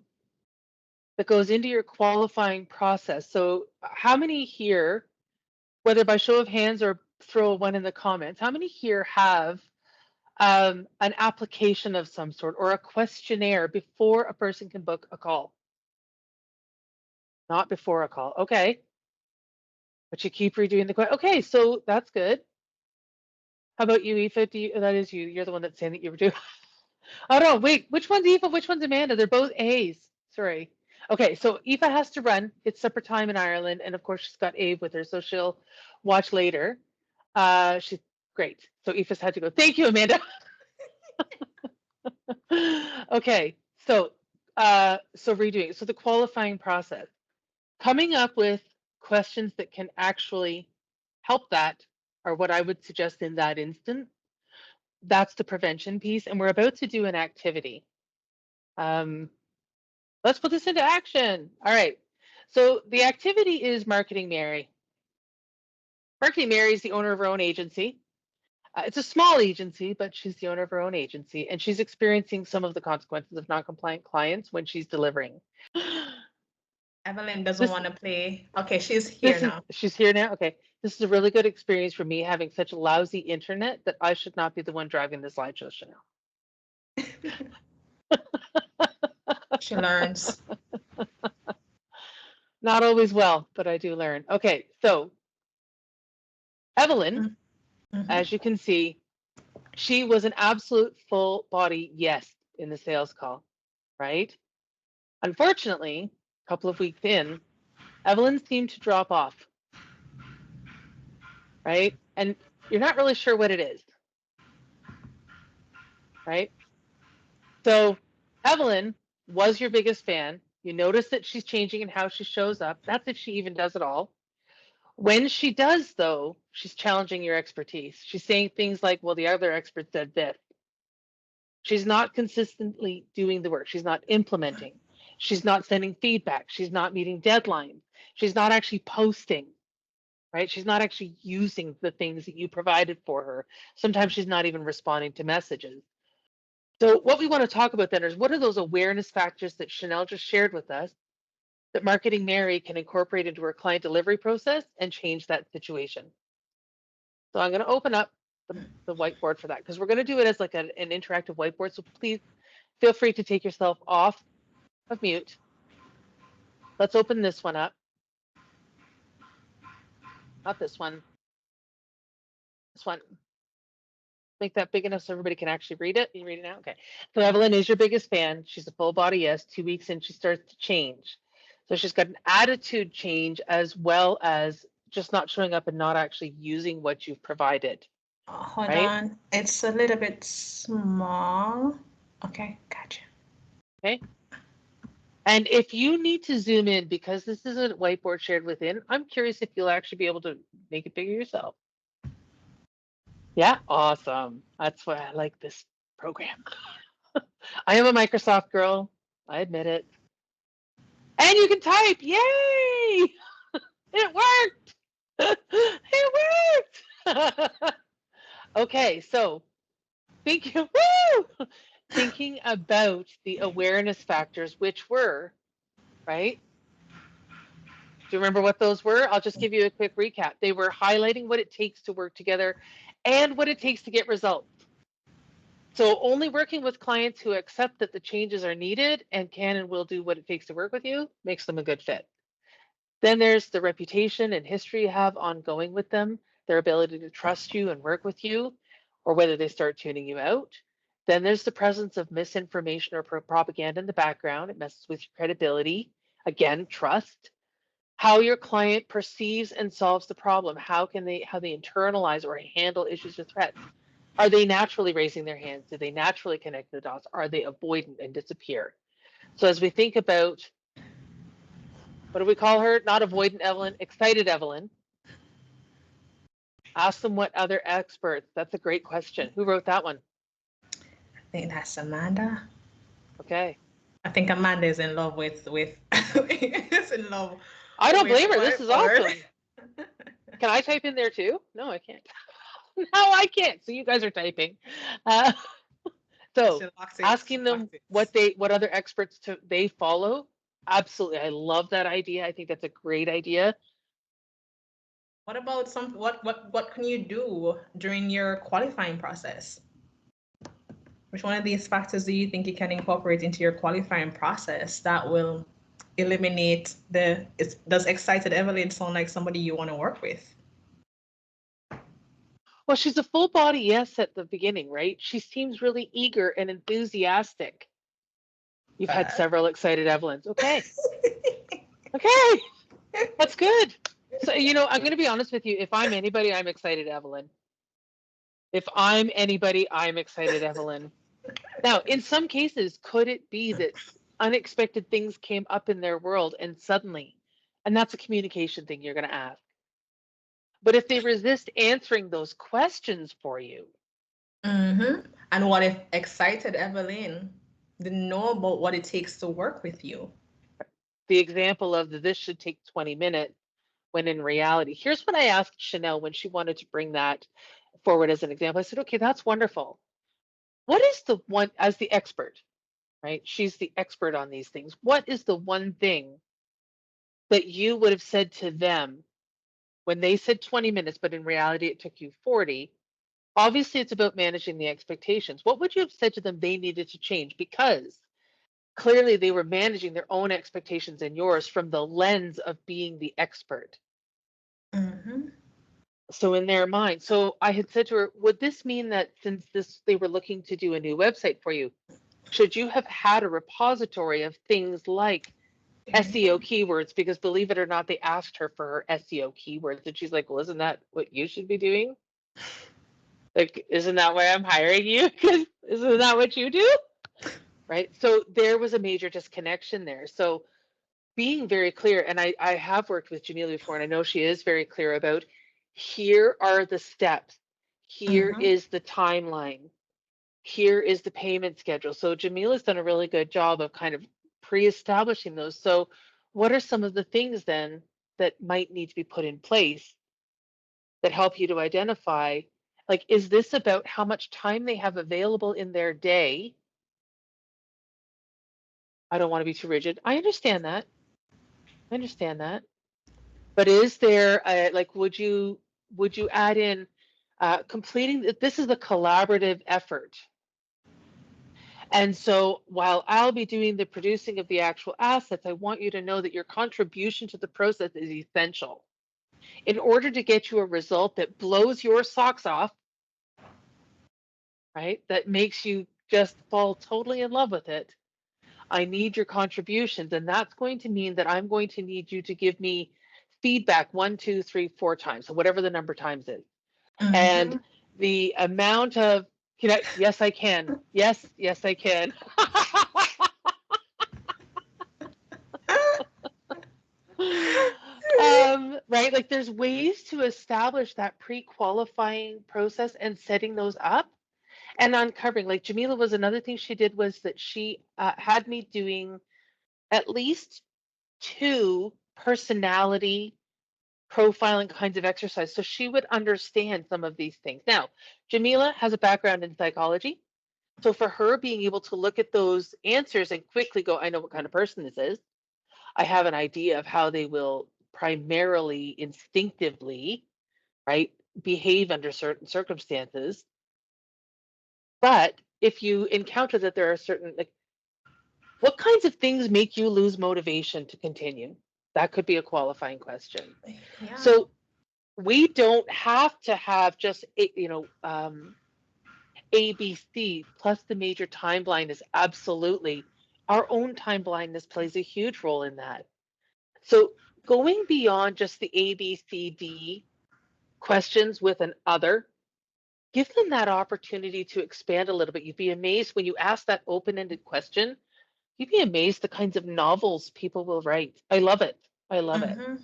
that goes into your qualifying process. So how many here, whether by show of hands or throw a one in the comments, how many here have an application of some sort or a questionnaire before a person can book a call? Not before a call. Okay. But you keep redoing the question. Okay, so that's good. How about you, Aoife? That is you. You're the one that's saying that you were doing. Oh no, wait. Which one's Aoife? Which one's Amanda? They're both A's. Sorry. Okay, so Aoife has to run. It's supper time in Ireland, and of course she's got Abe with her, so she'll watch later. She's great. So Aoife's had to go. Thank you, Amanda. Okay, so redoing. So the qualifying process, coming up with questions that can actually help that are what I would suggest in that instant. That's the prevention piece, and we're about to do an activity. Let's put this into action. All right. So the activity is Marketing Mary. Marketing Mary is the owner of her own agency. It's a small agency, but she's the owner of her own agency, and she's experiencing some of the consequences of non-compliant clients when she's delivering. Evelyn doesn't want to play. Okay, she's here now. She's here now. Okay. This is a really good experience for me having such lousy internet that I should not be the one driving the slideshow, Chanel. She learns. Not always well, but I do learn. Okay, so Evelyn, as you can see, she was an absolute full body yes in the sales call, right? Unfortunately, a couple of weeks in, Evelyn seemed to drop off, right? And you're not really sure what it is, right? So Evelyn was your biggest fan. You notice that she's changing in how she shows up. That's if she even does it all. When she does, though, she's challenging your expertise. She's saying things like, well, the other expert said this. She's not consistently doing the work. She's not implementing. She's not sending feedback. She's not meeting deadlines. She's not actually posting, right? She's not actually using the things that you provided for her. Sometimes she's not even responding to messages. So what we want to talk about then is what are those awareness factors that Chanel just shared with us that Marketing Mary can incorporate into her client delivery process and change that situation. So I'm going to open up the whiteboard for that because we're going to do it as like an interactive whiteboard. So please feel free to take yourself off of mute. Let's open this one up. Not this one. This one. Make that big enough so everybody can actually read it. You read it now? Okay. So Evelyn is your biggest fan. She's a full body yes. 2 weeks in, she starts to change. So she's got an attitude change as well as just not showing up and not actually using what you've provided. Hold right? on. It's a little bit small. Okay, gotcha. Okay. And if you need to zoom in, because this is a whiteboard shared within, I'm curious if you'll actually be able to make it bigger yourself. Yeah, awesome. That's why I like this program. I am a Microsoft girl. I admit it. And you can type. Yay! It worked. It worked. Okay, so thinking about the awareness factors, which were, right? Do you remember what those were? I'll just give you a quick recap. They were highlighting what it takes to work together and what it takes to get results. So only working with clients who accept that the changes are needed and can and will do what it takes to work with you makes them a good fit. Then there's the reputation and history you have ongoing with them, their ability to trust you and work with you, or whether they start tuning you out. Then there's the presence of misinformation or propaganda in the background. It messes with your credibility. Again, trust. How your client perceives and solves the problem. How they internalize or handle issues or threats. Are they naturally raising their hands? Do they naturally connect the dots? Are they avoidant and disappear? So as we think about, what do we call her? Not avoidant Evelyn, excited Evelyn. Ask them what other experts. That's a great question. Who wrote that one? I think that's Amanda. Okay. I think Amanda is in love with is in love. I don't blame her. This is awesome. Can I type in there too? No, I can't. No, I can't. So you guys are typing. So asking them what other experts they follow. Absolutely. I love that idea. I think that's a great idea. What about what can you do during your qualifying process? Which one of these factors do you think you can incorporate into your qualifying process that will eliminate does excited Evelyn sound like somebody you want to work with? Well, she's a full body yes at the beginning, right? She seems really eager and enthusiastic. You've had several excited Evelyns. Okay. Okay. That's good. So, I'm going to be honest with you. If I'm anybody, I'm excited Evelyn. If I'm anybody, I'm excited Evelyn. Now, in some cases, could it be that unexpected things came up in their world and suddenly, and that's a communication thing you're going to ask. But if they resist answering those questions for you. Mm-hmm. And what if excited Evelyn didn't know about what it takes to work with you? The example of this should take 20 minutes, when in reality, here's what I asked Chanel when she wanted to bring that forward as an example. I said, okay, that's wonderful. What is the one, as the expert, right? She's the expert on these things. What is the one thing that you would have said to them when they said 20 minutes, but in reality it took you 40? Obviously, it's about managing the expectations. What would you have said to them they needed to change? Because clearly they were managing their own expectations and yours from the lens of being the expert. Mm-hmm. So in their mind, so I had said to her, would this mean that since they were looking to do a new website for you, should you have had a repository of things like SEO keywords? Because believe it or not, they asked her for her SEO keywords. And she's like, well, isn't that what you should be doing? Like, isn't that why I'm hiring you? Because isn't that what you do? Right. So there was a major disconnection there. So being very clear, and I have worked with Jamila before, and I know she is very clear about, here are the steps, here Mm-hmm. is the timeline, here is the payment schedule. So Jamila's done a really good job of kind of pre-establishing those. So what are some of the things then that might need to be put in place that help you to identify, like, is this about how much time they have available in their day? I don't want to be too rigid. I understand that. I understand that. But is there like, would you add in completing this is a collaborative effort. And so while I'll be doing the producing of the actual assets, I want you to know that your contribution to the process is essential. In order to get you a result that blows your socks off, right? That makes you just fall totally in love with it. I need your contributions. And that's going to mean that I'm going to need you to give me feedback 1, 2, 3, 4 times, so whatever the number times is. And Mm-hmm. the amount of, yes, I can. Yes, yes, I can. Right? Like there's ways to establish that pre-qualifying process and setting those up and uncovering. Like Jamila was another thing she did was that she had me doing at least 2 personality profiling kinds of exercise. So she would understand some of these things. Now, Jamila has a background in psychology. So for her being able to look at those answers and quickly go, I know what kind of person this is. I have an idea of how they will primarily instinctively, right, behave under certain circumstances. But if you encounter that there are certain, like, what kinds of things make you lose motivation to continue? That could be a qualifying question. Yeah. So we don't have to have just ABC plus the major time blindness. Absolutely, our own time blindness plays a huge role in that. So going beyond just the ABCD questions with an other, give them that opportunity to expand a little bit. You'd be amazed when you ask that open-ended question. You'd be amazed the kinds of novels people will write. I love it. I love it. Mm-hmm.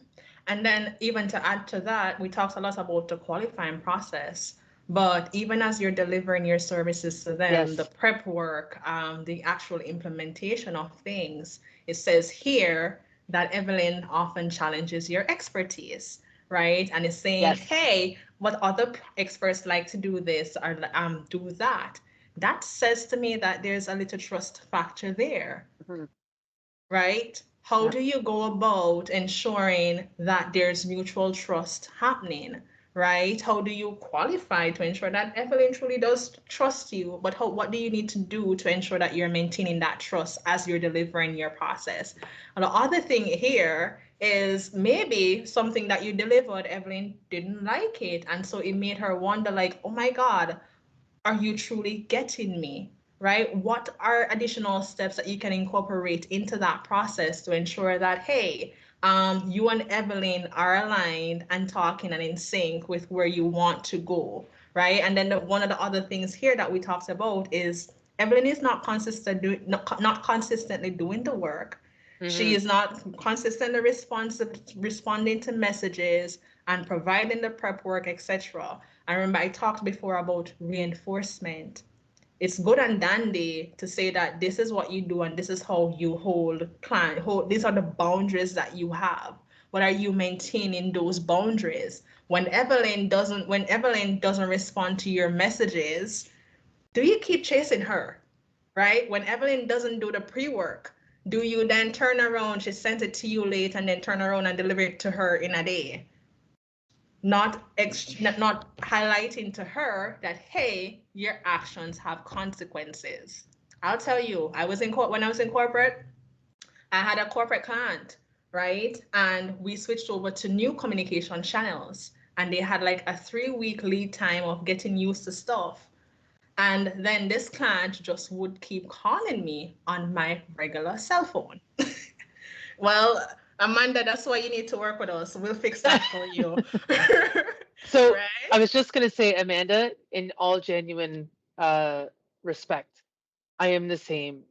And then even to add to that, we talked a lot about the qualifying process. But even as you're delivering your services to them, the Yes. prep work, the actual implementation of things, it says here that Evelyn often challenges your expertise, right? And is saying, Yes. hey, what other experts like to do this or do that. That says to me that there's a little trust factor there, Mhm. right? How Yeah. do you go about ensuring that there's mutual trust happening, right? How do you qualify to ensure that Evelyn truly does trust you? But what do you need to do to ensure that you're maintaining that trust as you're delivering your process? And the other thing here is maybe something that you delivered, Evelyn didn't like it. And so it made her wonder, like, oh my God, are you truly getting me? Right? What are additional steps that you can incorporate into that process to ensure that, hey, you and Evelyn are aligned and talking and in sync with where you want to go, right? And then one of the other things here that we talked about is Evelyn is not consistently doing the work. She Hmm. is not consistently responding to messages and providing the prep work, etc. I remember I talked before about reinforcement. It's good and dandy to say that this is what you do and this is how you these are the boundaries that you have. But are you maintaining those boundaries? When Evelyn doesn't respond to your messages, do you keep chasing her? Right? When Evelyn doesn't do the pre-work, do you then turn around, she sent it to you late and then turn around and deliver it to her in a day? Not highlighting to her that, hey, your actions have consequences. I'll tell you, when I was in corporate, I had a corporate client, right? And we switched over to new communication channels, and they had like a 3-week lead time of getting used to stuff. And then this client just would keep calling me on my regular cell phone. Well, Amanda, that's why you need to work with us. We'll fix that for you. So I Right? was just going to say, Amanda, in all genuine respect, I am the same.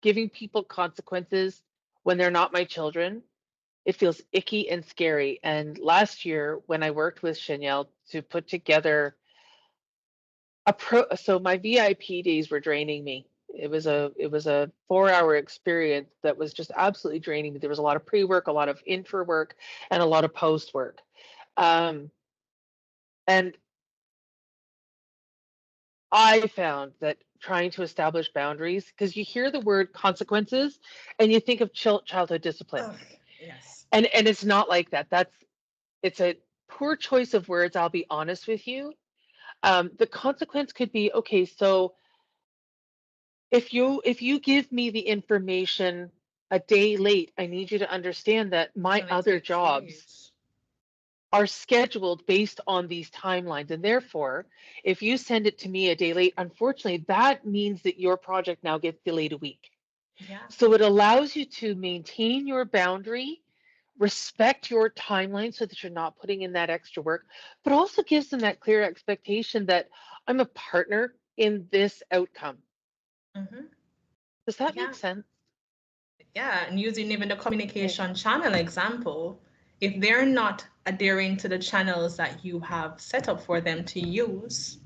Giving people consequences when they're not my children, it feels icky and scary. And last year, when I worked with Chanel to put together so my VIP days were draining me. It was a 4-hour experience that was just absolutely draining me. There was a lot of pre-work, a lot of intra work, and a lot of post work. Um, and I found that trying to establish boundaries, because you hear the word consequences and you think of childhood discipline. Ugh, yes. And it's not like that. It's a poor choice of words, I'll be honest with you. The consequence could be, okay, so if you give me the information a day late, I need you to understand that my And other jobs expectations. are scheduled based on these timelines. And therefore, if you send it to me a day late, unfortunately, that means that your project now gets delayed a week. Yeah. So it allows you to maintain your boundary, respect your timeline so that you're not putting in that extra work, but also gives them that clear expectation that I'm a partner in this outcome. Mm-hmm. Does that Yeah. make sense? Yeah. And using even the Okay. communication channel example, if they're not adhering to the channels that you have set up for them to use,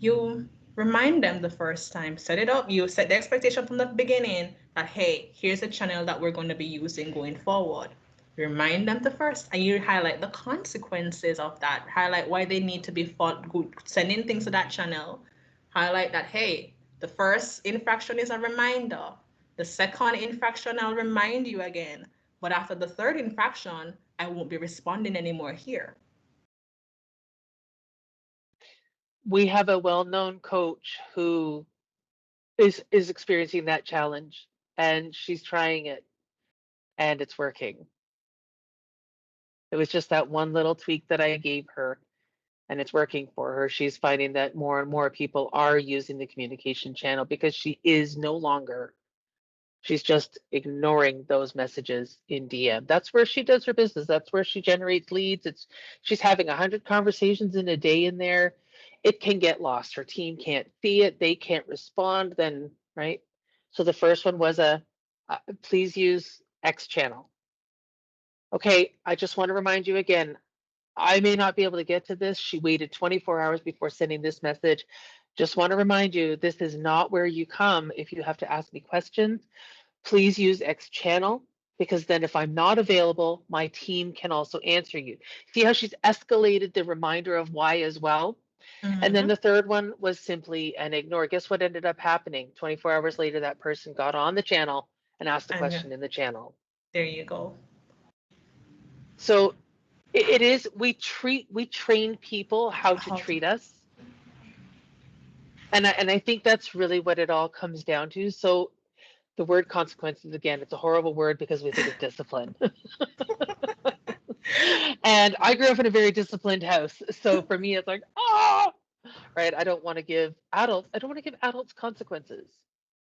you remind them the first time, set it up, you set the expectation from the beginning that, hey, here's a channel that we're going to be using going forward. Remind them the first, and you highlight the consequences of that, highlight why they need to be fought good, sending things to that channel, highlight that, hey, the first infraction is a reminder. The second infraction, I'll remind you again. But after the third infraction, I won't be responding anymore here. We have a well-known coach who is experiencing that challenge, and she's trying it and it's working. It was just that one little tweak that I gave her and it's working for her. She's finding that more and more people are using the communication channel because she is no longer, she's just ignoring those messages in DM. That's where she does her business. That's where she generates leads. She's having 100 conversations in a day in there. It can get lost. Her team can't see it. They can't respond then, right? So the first one was please use X channel. Okay, I just want to remind you again, I may not be able to get to this. She waited 24 hours before sending this message. Just want to remind you, this is not where you come if you have to ask me questions. Please use X channel because then if I'm not available, my team can also answer you. See how she's escalated the reminder of why as well? And then Mm-hmm. the third one was simply an ignore. Guess what ended up happening? 24 hours later, that person got on the channel and asked a And question in the channel. there you go. So it is, we train people how to How to, treat us. And I think that's really what it all comes down to. So the word consequences, again, it's a horrible word because we think of discipline. And I grew up in a very disciplined house. So for me, it's like, oh, right. I don't want to give adults consequences.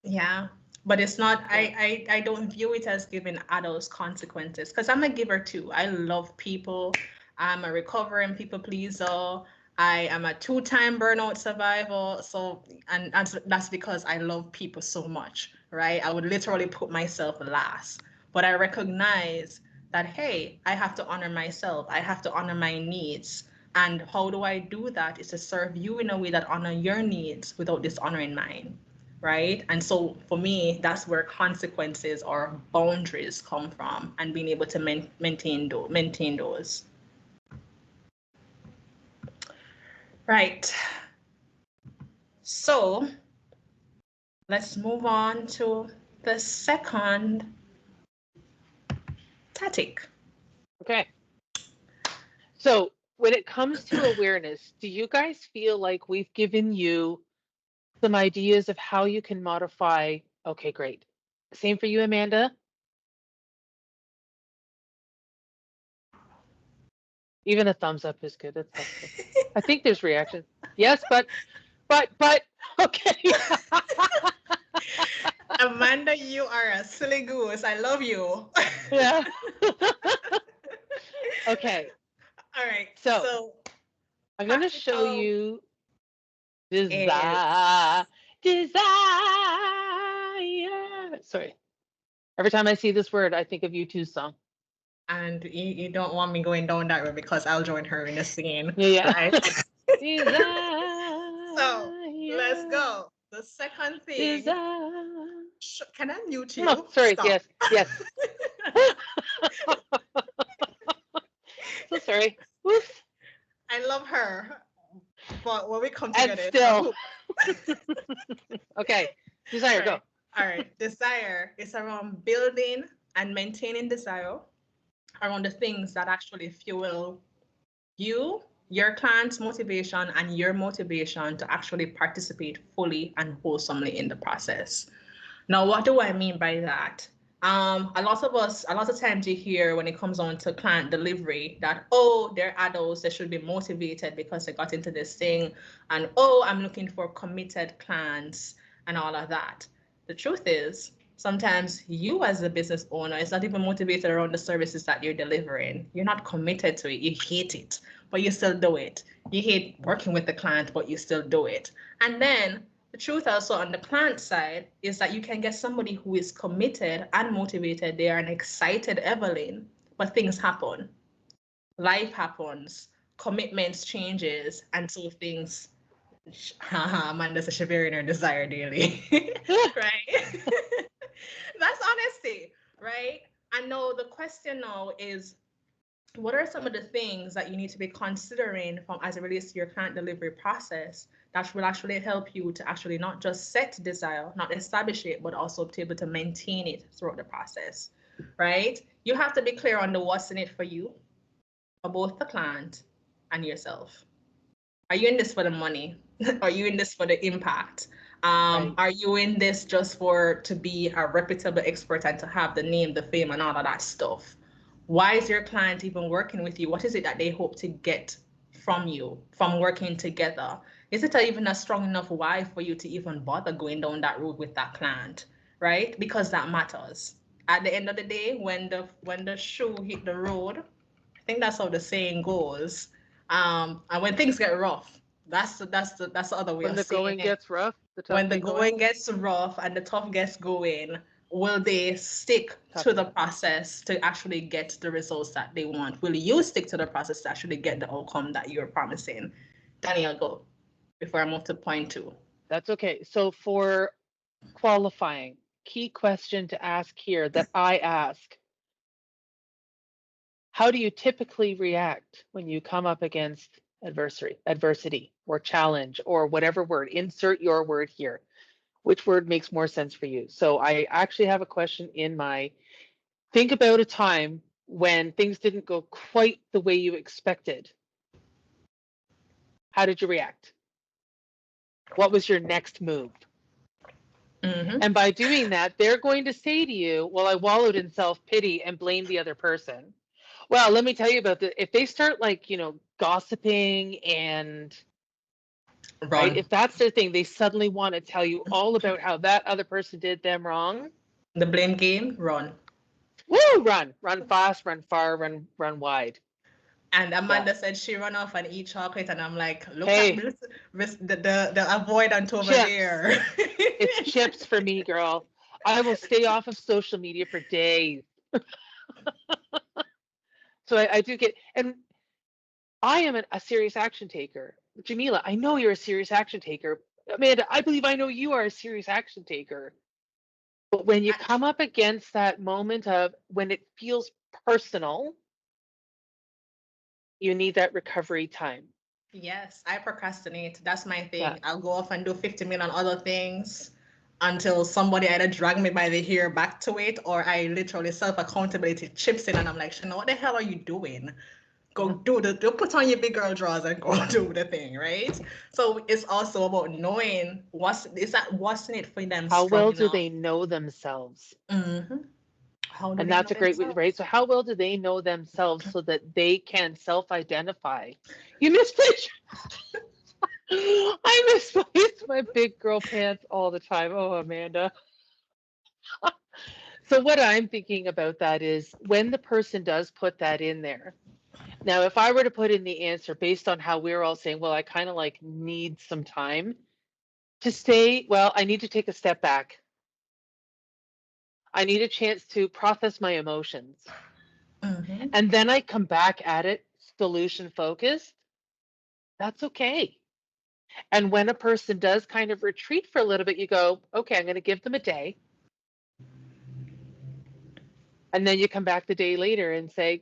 yeah, but it's not, Yeah. I don't view it as giving adults consequences because I'm a giver too. I love people. I'm a recovering people pleaser. I am a two-time burnout survivor. So, and that's because I love people so much, right? I would literally put myself last. But I recognize that, hey, I have to honor myself. I have to honor my needs. And how do I do that? Is to serve you in a way that honor your needs without dishonoring mine, right? And so for me, that's where consequences or boundaries come from, and being able to maintain those. Right. So let's move on to the second tactic. Okay. So when it comes to awareness, do you guys feel like we've given you some ideas of how you can modify? Okay, great. Same for you, Amanda. Even a thumbs up is good. That's helpful. I think there's reaction. Yes, but okay. Amanda, you are a silly goose. I love you. Yeah. Okay. All right. So So I'm going to show practical you is desire. Desire. Sorry. Every time I see this word, I think of U2's song. And you don't want me going down that road because I'll join her in the singing, Yeah. right? Desire. So let's go. The second thing, Desire. can I mute you? Oh, sorry. Stop. Yes. So sorry. Oof. I love her, but when we come And together, still. Okay. Desire, go. All right. Desire is around building and maintaining desire around the things that actually fuel you, your client's motivation, and your motivation to actually participate fully and wholesomely in the process. Now, what do I mean by that? A lot of times you hear when it comes on to client delivery that, oh, they're adults, they should be motivated because they got into this thing, and oh, I'm looking for committed clients and all of that. The truth is, sometimes you as a business owner is not even motivated around the services that you're delivering. You're not committed to it. You hate it, but you still do it. You hate working with the client, but you still do it. And then the truth also on the client side is that you can get somebody who is committed and motivated. They are an excited Evelyn, but things happen. Life happens, commitments changes, and so things, Amanda's a shiver in her desire daily, right? That's honesty, right? I know the question now is, what are some of the things that you need to be considering from as it relates to your client delivery process that will actually help you to actually not just set desire, not establish it, but also be able to maintain it throughout the process, right? You have to be clear on the what's in it for you, for both the client and yourself. Are you in this for the money? Are you in this for the impact? Right. Are you in this just for to be a reputable expert and to have the name, the fame, and all of that stuff? Why is your client even working with you? What is it that they hope to get from you, from working together? Is it even a strong enough why for you to even bother going down that road with that client, right? Because that matters. At the end of the day, when the shoe hit the road, I think that's how the saying goes. And when things get rough, that's the other way When of the saying going it. gets rough, the tough When the get going. going gets rough and the tough gets going, will they stick Tough. to the process to actually get the results that they want? Will you stick to the process to actually get the outcome that you're promising? Daniel, go before I move to point 2. That's okay. So for qualifying, key question to ask here that I ask: how do you typically react when you come up against adversity or challenge or whatever word? Insert your word here. Which word makes more sense for you? So I actually have a question in my think about a time when things didn't go quite the way you expected. How did you react? What was your next move? Mm-hmm. And by doing that, they're going to say to you, well, I wallowed in self-pity and blamed the other person. Well, let me tell you about the, if they start like, gossiping and right, if that's their thing, they suddenly want to tell you all about how that other person did them wrong. The blame game, run. Woo, run fast, run far, run wide. And Amanda said she run off and eat chocolate, and I'm like, look Hey, at this, the avoidant over chips. there. It's chips for me, girl. I will stay off of social media for days. So I do get, and I am a serious action taker. Jamila, I know you're a serious action taker. Amanda, I believe I know you are a serious action taker. But when you come up against that moment of when it feels personal, you need that recovery time. Yes, I procrastinate. That's my thing. Yeah. I'll go off and do 50 million other things until somebody either drag me by the hair back to it, or I literally self-accountability chips in and I'm like, Shana, what the hell are you doing? Go put on your big girl drawers and go do the thing, right? So it's also about knowing what's in it for them How strong well do enough. they know themselves? Mm-hmm. How do And they know that's a great way, themselves? right? So how well do they know themselves so that they can self-identify? You misplaced. I misplaced my big girl pants all the time. Oh, Amanda. So what I'm thinking about that is when the person does put that in there. Now, if I were to put in the answer based on how we're all saying, well, I kind of like need some time to stay, well, I need to take a step back. I need a chance to process my emotions. Mm-hmm. And then I come back at it solution focused. That's okay. And when a person does kind of retreat for a little bit, you go, okay, I'm going to give them a day. And then you come back the day later and say,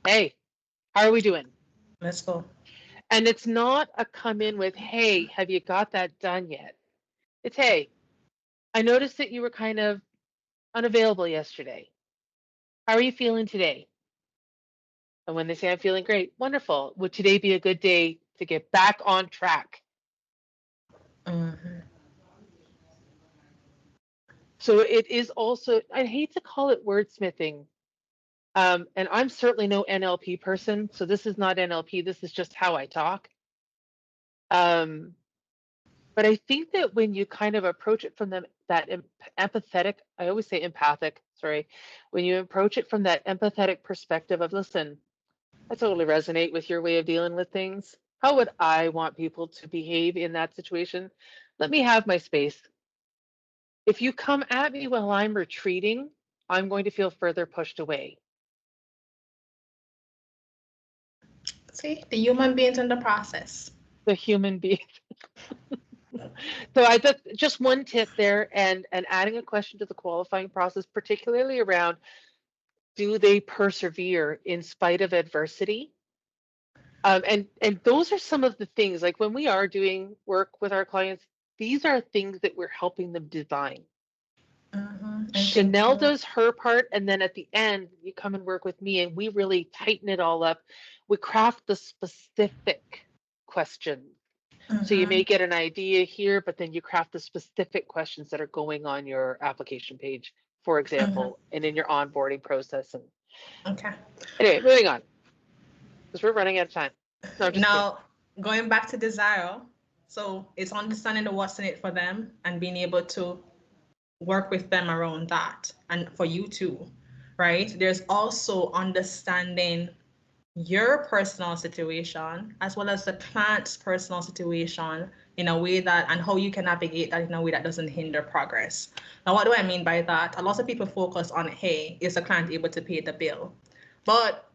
hey, how are we doing? Let's go. And it's not a come in with, hey, have you got that done yet? It's, hey, I noticed that you were kind of unavailable yesterday. How are you feeling today? And when they say, I'm feeling great, wonderful. Would today be a good day to get back on track? Mm-hmm. So it is also, I hate to call it wordsmithing. And I'm certainly no NLP person. So this is not NLP. This is just how I talk. Um, but I think that when you kind of approach it from empathetic, I always say empathic, sorry, when you approach it from that empathetic perspective of, listen, I totally resonate with your way of dealing with things. How would I want people to behave in that situation? Let me have my space. If you come at me while I'm retreating, I'm going to feel further pushed away. See, the human beings in the process. The human being. So I thought just one tip there, and adding a question to the qualifying process, particularly around, do they persevere in spite of adversity? And those are some of the things, like when we are doing work with our clients, these are things that we're helping them design. Mm-hmm. And Chanel thinking. does her part, and then at the end, you come and work with me, and we really tighten it all up. We craft the specific questions. So you Mm-hmm. may get an idea here, but then you craft the specific questions that are going on your application page, for Mm-hmm. example, and in your onboarding process. And Okay. anyway, moving on, because we're running out of time. No, I'm just kidding. Now, going back to desire, so it's understanding the what's in it for them and being able to work with them around that, and for you too, right? There's also understanding your personal situation as well as the client's personal situation in a way that, and how you can navigate that in a way that doesn't hinder progress. Now, what do I mean by that? A lot of people focus on, hey, is the client able to pay the bill? But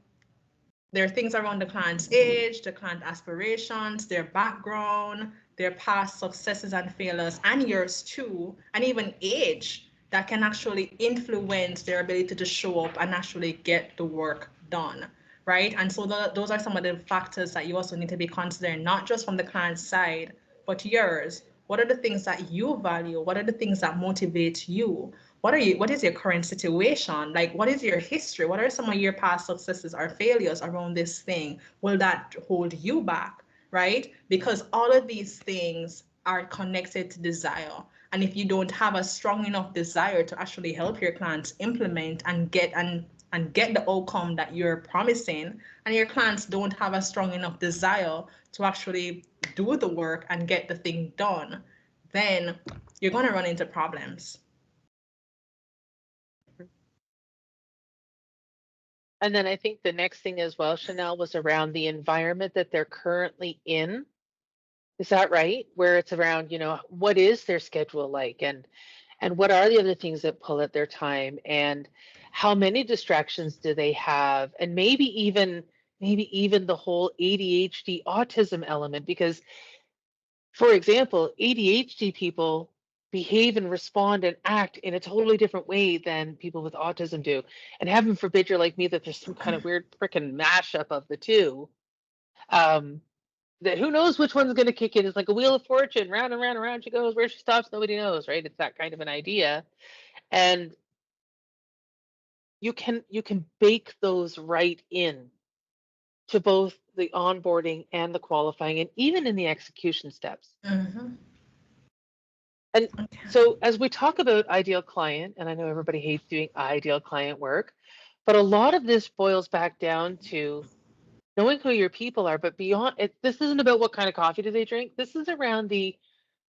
there are things around the client's age, the client aspirations, their background, their past successes and failures, and yours too, and even age that can actually influence their ability to show up and actually get the work done, right? And so those are some of the factors that you also need to be considering, not just from the client's side, but yours. What are the things that you value? What are the things that motivate you? What is your current situation? Like, what is your history? What are some of your past successes or failures around this thing? Will that hold you back, right? Because all of these things are connected to desire. And if you don't have a strong enough desire to actually help your clients implement and get the outcome that you're promising, and your clients don't have a strong enough desire to actually do the work and get the thing done, then you're going to run into problems. And then I think the next thing as well, Chanel, was around the environment that they're currently in. Is that right? Where it's around, what is their schedule like, and what are the other things that pull at their time, and how many distractions do they have, and maybe even the whole ADHD autism element, because for example, ADHD people behave and respond and act in a totally different way than people with autism do. And heaven forbid you're like me, that there's some kind of weird freaking mashup of the two. Um, that who knows which one's going to kick in. It's like a wheel of fortune, round and round and round she goes. Where she stops, nobody knows, right? It's that kind of an idea. And you can bake those right in to both the onboarding and the qualifying, and even in the execution steps. Mm-hmm. And Okay. so as we talk about ideal client, and I know everybody hates doing ideal client work, but a lot of this boils back down to knowing who your people are, but beyond it, this isn't about what kind of coffee do they drink. This is around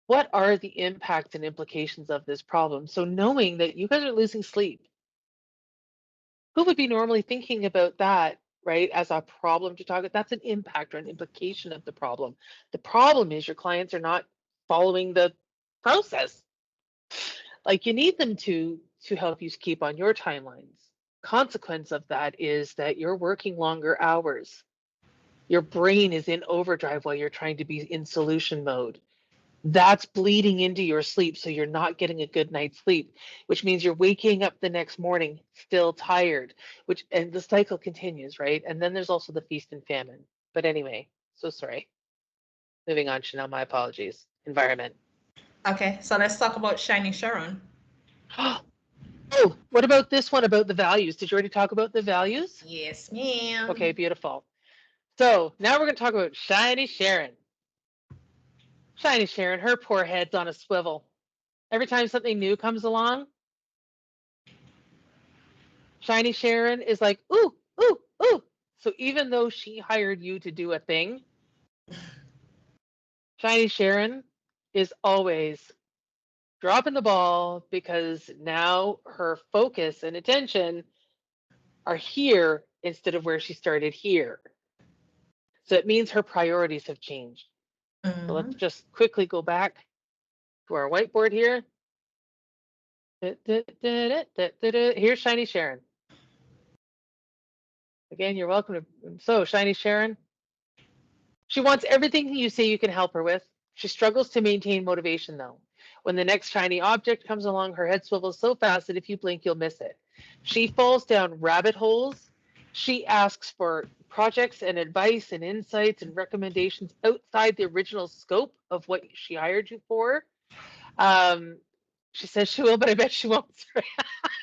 what are the impacts and implications of this problem. So knowing that you guys are losing sleep, who would be normally thinking about that, right, as a problem to target? That's an impact or an implication of the problem. The problem is your clients are not following the process. Like you need them to help you keep on your timelines. Consequence of that is that you're working longer hours. Your brain is in overdrive while you're trying to be in solution mode. That's bleeding into your sleep, so you're not getting a good night's sleep, which means you're waking up the next morning still tired, which and the cycle continues, right? And then there's also the feast and famine. But anyway, so sorry. Moving on, Chanel, my apologies. Environment. Okay, so let's talk about Shiny Sharon. Oh, what about this one about the values? Did you already talk about the values? Yes, ma'am. Okay, beautiful. So now we're going to talk about Shiny Sharon. Shiny Sharon, her poor head's on a swivel. Every time something new comes along, Shiny Sharon is like, ooh, ooh, ooh. So even though she hired you to do a thing, Shiny Sharon is always dropping the ball because now her focus and attention are here instead of where she started here. So it means her priorities have changed. So let's just quickly go back to our whiteboard here. Here's Shiny Sharon. Again, you're welcome to. So Shiny Sharon, she wants everything you say you can help her with. She struggles to maintain motivation though. When the next shiny object comes along, her head swivels so fast that if you blink, you'll miss it. She falls down rabbit holes. She asks for projects and advice and insights and recommendations outside the original scope of what she hired you for. She says she will, but I bet she won't.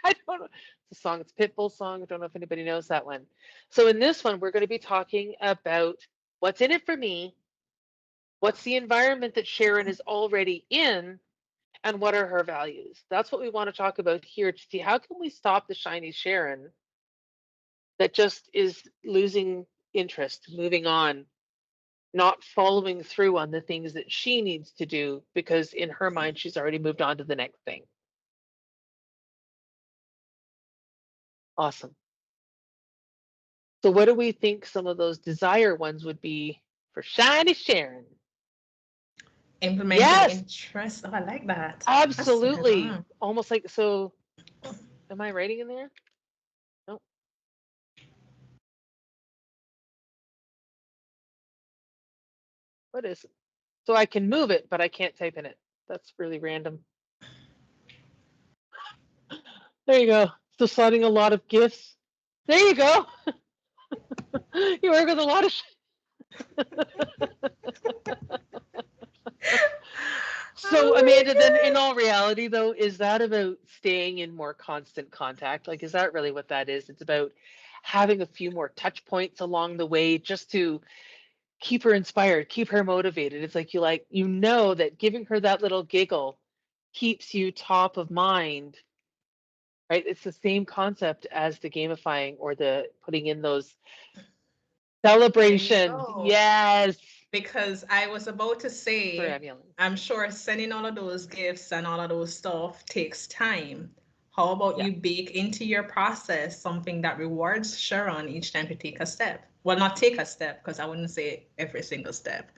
I don't know. It's a song. It's Pitbull's song. I don't know if anybody knows that one. So in this one, we're going to be talking about what's in it for me, what's the environment that Sharon is already in, and what are her values. That's what we want to talk about here to see how can we stop the shiny Sharon that just is losing interest, moving on, not following through on the things that she needs to do because in her mind she's already moved on to the next thing. Awesome. So what do we think some of those desire ones would be for shiny Sharon? Implementing Yes, interest. Oh, I like that. absolutely. That's Almost like, so am I writing in there? No. What is it? So I can move it, but I can't type in it. That's really random. There you go. So slotting a lot of gifts. There you go. You work with a lot of So Amanda, then in all reality though, is that about staying in more constant contact? Like, is that really what that is? It's about having a few more touch points along the way just to keep her inspired, keep her motivated. It's like you know that giving her that little giggle keeps you top of mind, right? It's the same concept as the gamifying or the putting in those celebration. Yes. Because I was about to Sorry, say, I'm sure sending all of those gifts and all of those stuff takes time. How about you bake into your process something that rewards Sharon each time you take a step? Well, not take a step, because I wouldn't say every single step,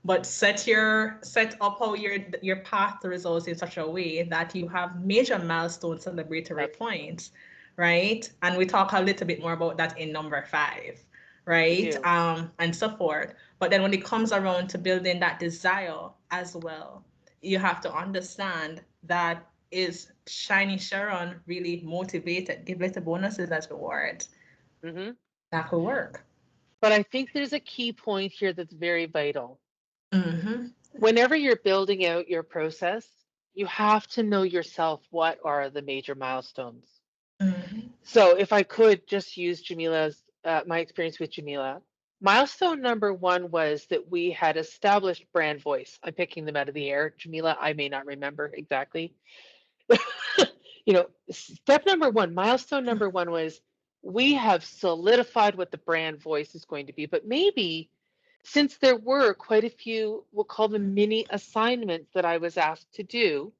but set up how your path to results in such a way that you have major milestone celebratory points, right? And we talk a little bit more about that in number 5, right? And so forth. But then when it comes around to building that desire as well, you have to understand that is Shiny Sharon really motivated? Give little bonuses as rewards. That could work. But I think there's a key point here that's very vital. Mm-hmm. Whenever you're building out your process, you have to know yourself what are the major milestones. Mm-hmm. So if I could just use Jamila's, my experience with Jamila, milestone number 1 was that we had established brand voice. I'm picking them out of the air. Jamila, I may not remember exactly. Step number 1, milestone number 1 was we have solidified what the brand voice is going to be, but maybe since there were quite a few, we'll call them mini assignments that I was asked to do,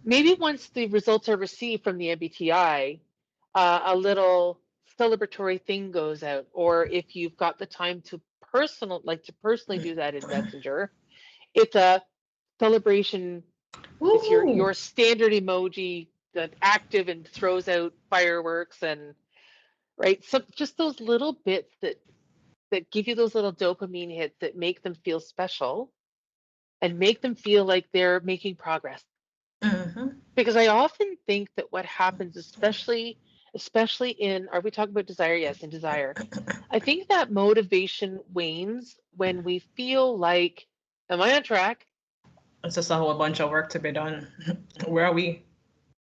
maybe once the results are received from the MBTI, a little celebratory thing goes out, or if you've got the time to personally do that in Messenger, it's a celebration. It's your standard emoji active and throws out fireworks and right. So just those little bits that give you those little dopamine hits that make them feel special and make them feel like they're making progress. Mm-hmm. Because I often think that what happens, especially in, are we talking about desire? Yes, in desire. I think that motivation wanes when we feel like, am I on track? It's just a whole bunch of work to be done. Where are we?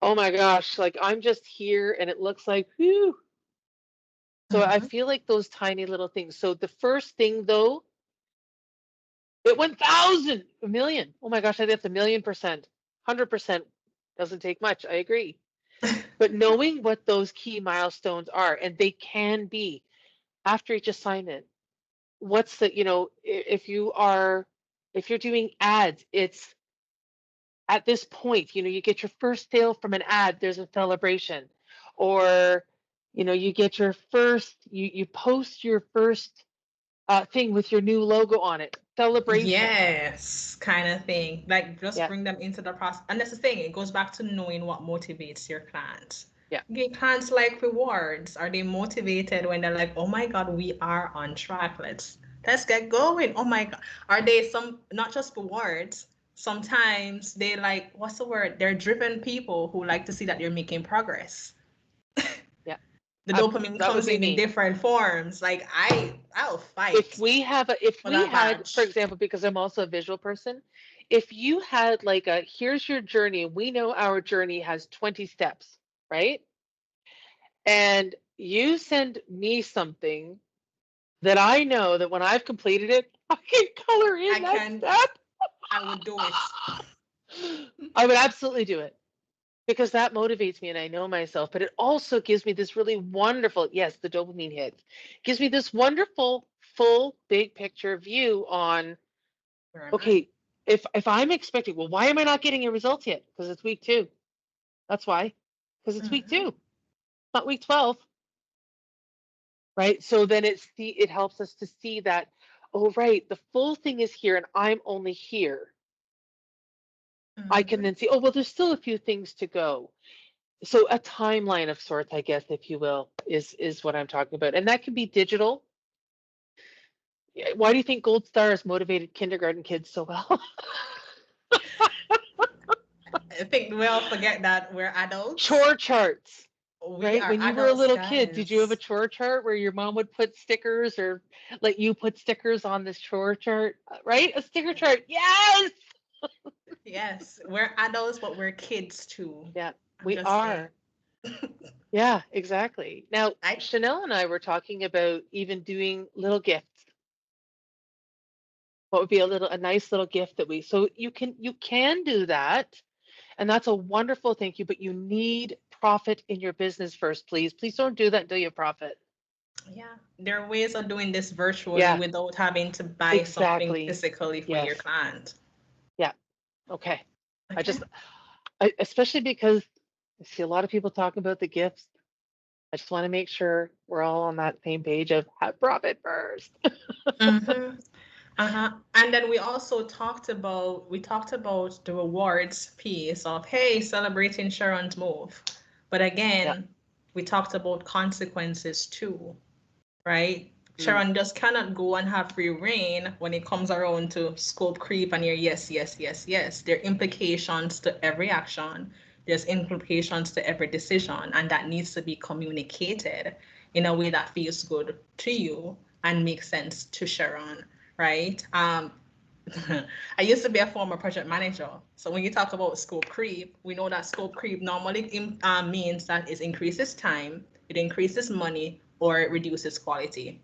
Oh my gosh, like I'm just here and it looks like, whew. So I Mm-hmm. feel like those tiny little things. So the first thing though, it 1,000, a million. Oh my gosh, I think that's 1,000,000%. 100% doesn't take much. I agree. But knowing what those key milestones are, and they can be after each assignment. What's the, if you're doing ads, it's at this point, you get your first sale from an ad, there's a celebration. Or, you get your first, you post your first thing with your new logo on it, celebration. Yes, kind of thing. Like just Yeah, bring them into the process. And that's the thing, it goes back to knowing what motivates your clients. yeah. Your clients like rewards. Are they motivated when they're like, oh my God, we are on track. Let's get going. Oh my God. Are they some not just rewards? Sometimes they like, what's the word? They're driven people who like to see that you're making progress. Yeah. The dopamine That would comes be in me. different forms. Like I'll If fight if for we that had, for badge. example, because I'm also a visual person, if you had like a, here's your journey, we know our journey has 20 steps, right? And you send me something that I know that when I've completed it, I can color I in that can step. I would do it. I would absolutely do it because that motivates me and I know myself, but it also gives me this really wonderful, yes, the dopamine hits, gives me this wonderful, full, big picture view on, Where am I? okay, if I'm expecting, well, why am I not getting your results yet? Because it's week 2. That's why. Because it's week Mm-hmm. 2, not week 12. Right? So then it helps us to see that, oh right, the full thing is here and I'm only here. I can Mm-hmm. then see, oh well, there's still a few things to go. So a timeline of sorts, I guess, if you will, is what I'm talking about. And that can be digital. Yeah, why do you think Gold Star has motivated kindergarten kids so well? I think we all forget that we're adults. Chore charts, We right? are When you were a adults, little kid, did you have a guys. chore chart where your mom would put stickers or let you put stickers on this chore chart, right? A sticker chart. Yes. Yes, we're adults, but we're kids too. Yeah, I'm we just saying. are. Yeah, exactly. Now, I Chanel and I were talking about even doing little gifts. What would be a nice little gift that we, so you can do that, and that's a wonderful thank you, but you need profit in your business first, please. Please don't do that until you have profit. yeah, there are ways of doing this virtually Yeah, without having to buy something exactly. physically for Yes. your client. Yeah. Okay. I Okay. just, especially because I see a lot of people talking about the gifts. I just want to make sure we're all on that same page of have profit first. Mm-hmm. Uh-huh. And then we talked about the rewards piece of hey, celebrating Sharon's move. But Yeah. again, we talked about consequences too, right? Mm. Sharon just cannot go and have free reign when it comes around to scope creep and your yes, yes, yes, yes. There are implications to every action. There's implications to every decision, and that needs to be communicated in a way that feels good to you and makes sense to Sharon, right? I used to be a former project manager. So when you talk about scope creep, we know that scope creep normally means that it increases time, it increases money, or it reduces quality.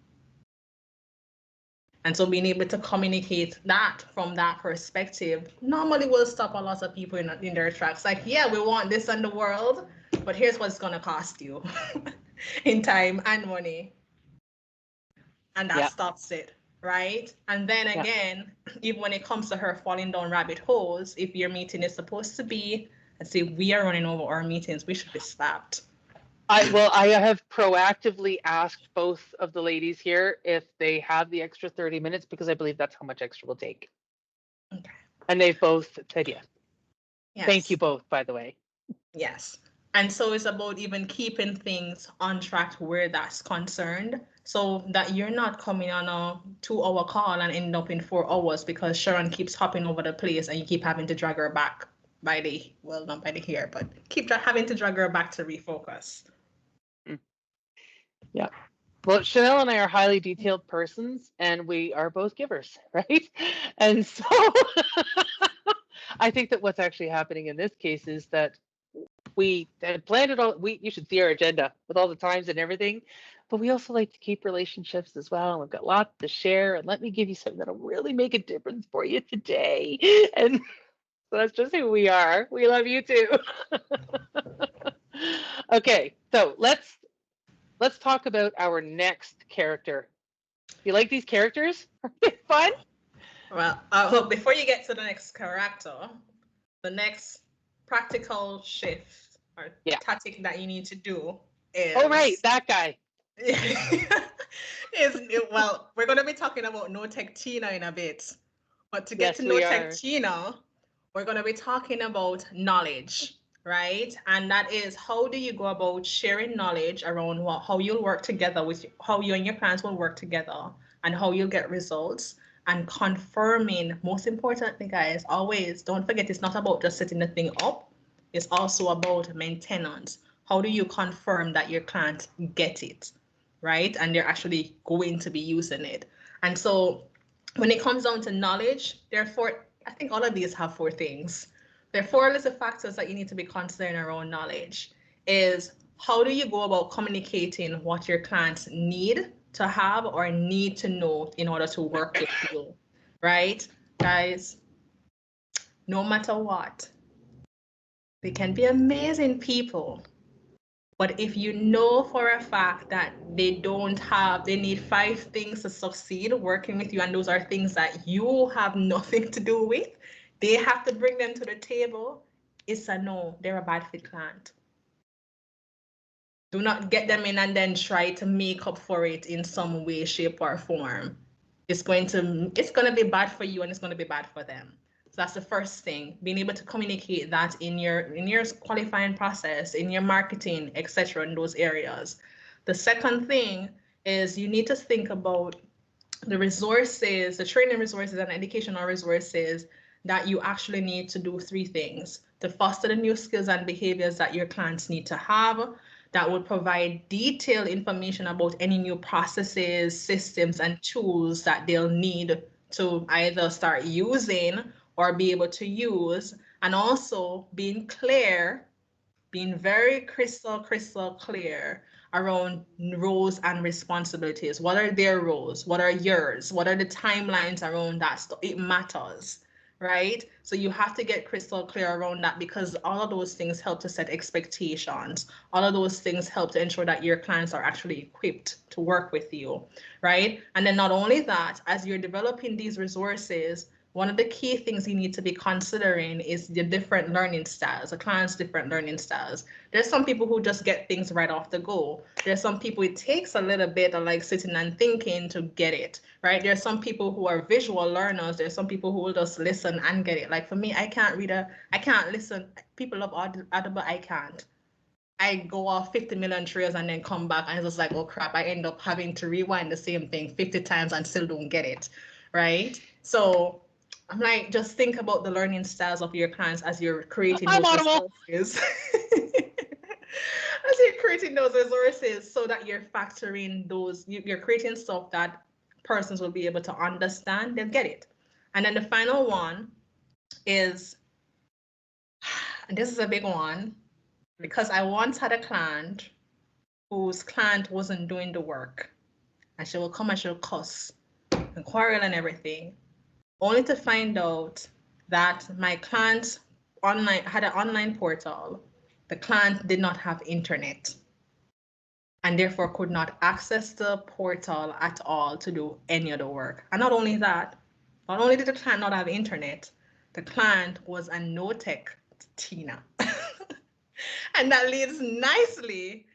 And so being able to communicate that from that perspective normally will stop a lot of people in their tracks. Like, yeah, we want this in the world, but here's what's going to cost you in time and money. And that Yeah. stops it, right? And then Yeah. again, even when it comes to her falling down rabbit holes, if your meeting is supposed to be, let's say we are running over our meetings, we should be slapped. I have proactively asked both of the ladies here if they have the extra 30 minutes because I believe that's how much extra we'll take. Okay. And they've both said yes. Thank you Yes. both, by the way. Yes. And so it's about even keeping things on track where that's concerned, so that you're not coming on a 2-hour call and end up in 4 hours because Sharon keeps hopping over the place and you keep having to drag her back by the, well, not by the hair, but keep having to drag her back to refocus. Yeah. Well, Chanel and I are highly detailed persons, and we are both givers, right? And so I think that what's actually happening in this case is that we had planned it all. You should see our agenda with all the times and everything, but we also like to keep relationships as well. And we've got lots to share. And let me give you something that'll really make a difference for you today. And so that's just who we are. We love you too. Okay, so let's talk about our next character. You like these characters? Are they fun? Well, before you get to the next character, the next practical shift or tactic that you need to do is... Oh, right, that guy. Well, we're going to be talking about No Tech Tina in a bit. But to get to No Tech Tina, we're going to be talking about knowledge, right? And that is, how do you go about sharing knowledge around how you'll work together with how you and your clients will work together and how you'll get results, and confirming, most importantly, guys, always don't forget, it's not about just setting the thing up. It's also about maintenance. How do you confirm that your clients get it, right? And they're actually going to be using it. And so when it comes down to knowledge, therefore, I think all of these have 4 things. There are 4 little factors that you need to be considering around knowledge. Is how do you go about communicating what your clients need to have or need to know in order to work with you, right? Guys, no matter what, they can be amazing people, but if you know for a fact that they need 5 things to succeed working with you, and those are things that you have nothing to do with, they have to bring them to the table, it's a no, they're a bad fit client. Do not get them in and then try to make up for it in some way, shape, or form. It's going to be bad for you and it's going to be bad for them. So that's the first thing, being able to communicate that in your qualifying process, in your marketing, etc., in those areas. The second thing is you need to think about the resources, the training resources and educational resources that you actually need to do 3 things to foster the new skills and behaviors that your clients need to have, that would provide detailed information about any new processes, systems, and tools that they'll need to either start using or be able to use, and also being very crystal clear around roles and responsibilities. What are their roles? What are yours? What are the timelines around that stuff? It matters, right? So you have to get crystal clear around that, because all of those things help to set expectations. All of those things help to ensure that your clients are actually equipped to work with you, right? And then not only that, as you're developing these resources, one of the key things you need to be considering is the different learning styles, the client's different learning styles. There's some people who just get things right off the go. There's some people it takes a little bit of like sitting and thinking to get it, right? There's some people who are visual learners. There's some people who will just listen and get it. Like for me, I can't listen. People love Audible, I can't. I go off 50 million trails and then come back and it's just like, oh crap, I end up having to rewind the same thing 50 times and still don't get it, right? So I'm like, just think about the learning styles of your clients as you're creating those resources. As you're creating those resources, so that you're factoring those, you're creating stuff that persons will be able to understand, they'll get it. And then the final one is, and this is a big one, because I once had a client whose client wasn't doing the work, and she will come and she'll cuss and quarrel and everything, only to find out that my client had an online portal. The client did not have internet and therefore could not access the portal at all to do any of the work. And not only that, not only did the client not have internet, the client was a No Tech Tina. And that leads nicely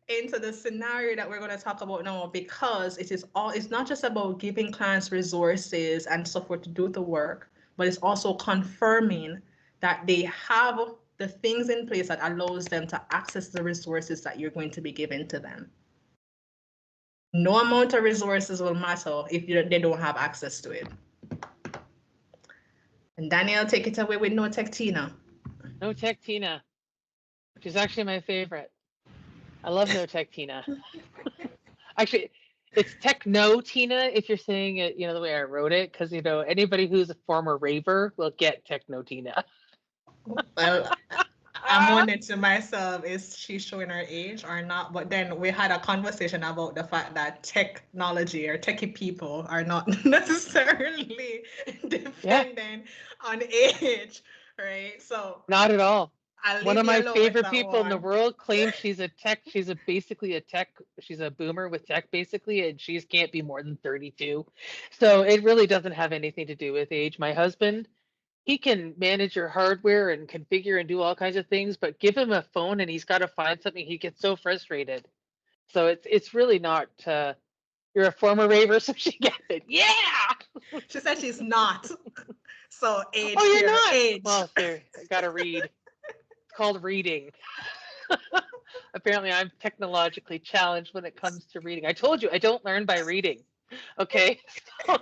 into the scenario that we're going to talk about now, because it's not just about giving clients resources and software to do the work, but it's also confirming that they have the things in place that allows them to access the resources that you're going to be giving to them. No amount of resources will matter if they don't have access to it. And Danielle, take it away with No Tech Tina. No Tech Tina. She's actually my favorite. I love No Tech Tina. Actually, it's Techno Tina if you're saying it, the way I wrote it, because anybody who's a former raver will get Techno Tina. Well, I'm wondering to myself, is she showing her age or not? But then we had a conversation about the fact that technology or techie people are not necessarily dependent on age, right? So Not at all. I'll One leave of you my alone with favorite that people in the one. world claims she's basically a tech, she's a boomer with tech basically, and she can't be more than 32. So it really doesn't have anything to do with age. My husband, he can manage your hardware and configure and do all kinds of things, but give him a phone and he's got to find something. He gets so frustrated. So it's really not, you're a former raver, so she gets it. Yeah. She said she's not. So age Oh, you're here, not. age. Well, there, I got to read. It's called reading. Apparently, I'm technologically challenged when it comes to reading. I told you I don't learn by reading. Okay. So,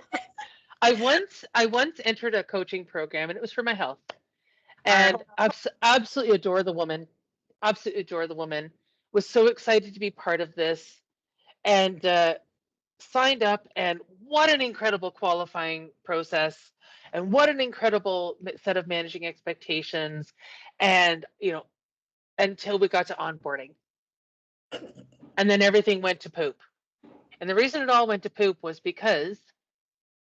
I once entered a coaching program, and it was for my health. And absolutely adore the woman. Absolutely adore the woman. Was so excited to be part of this, and signed up. And what an incredible qualifying process, and what an incredible set of managing expectations. And until we got to onboarding. And then everything went to poop. And the reason it all went to poop was because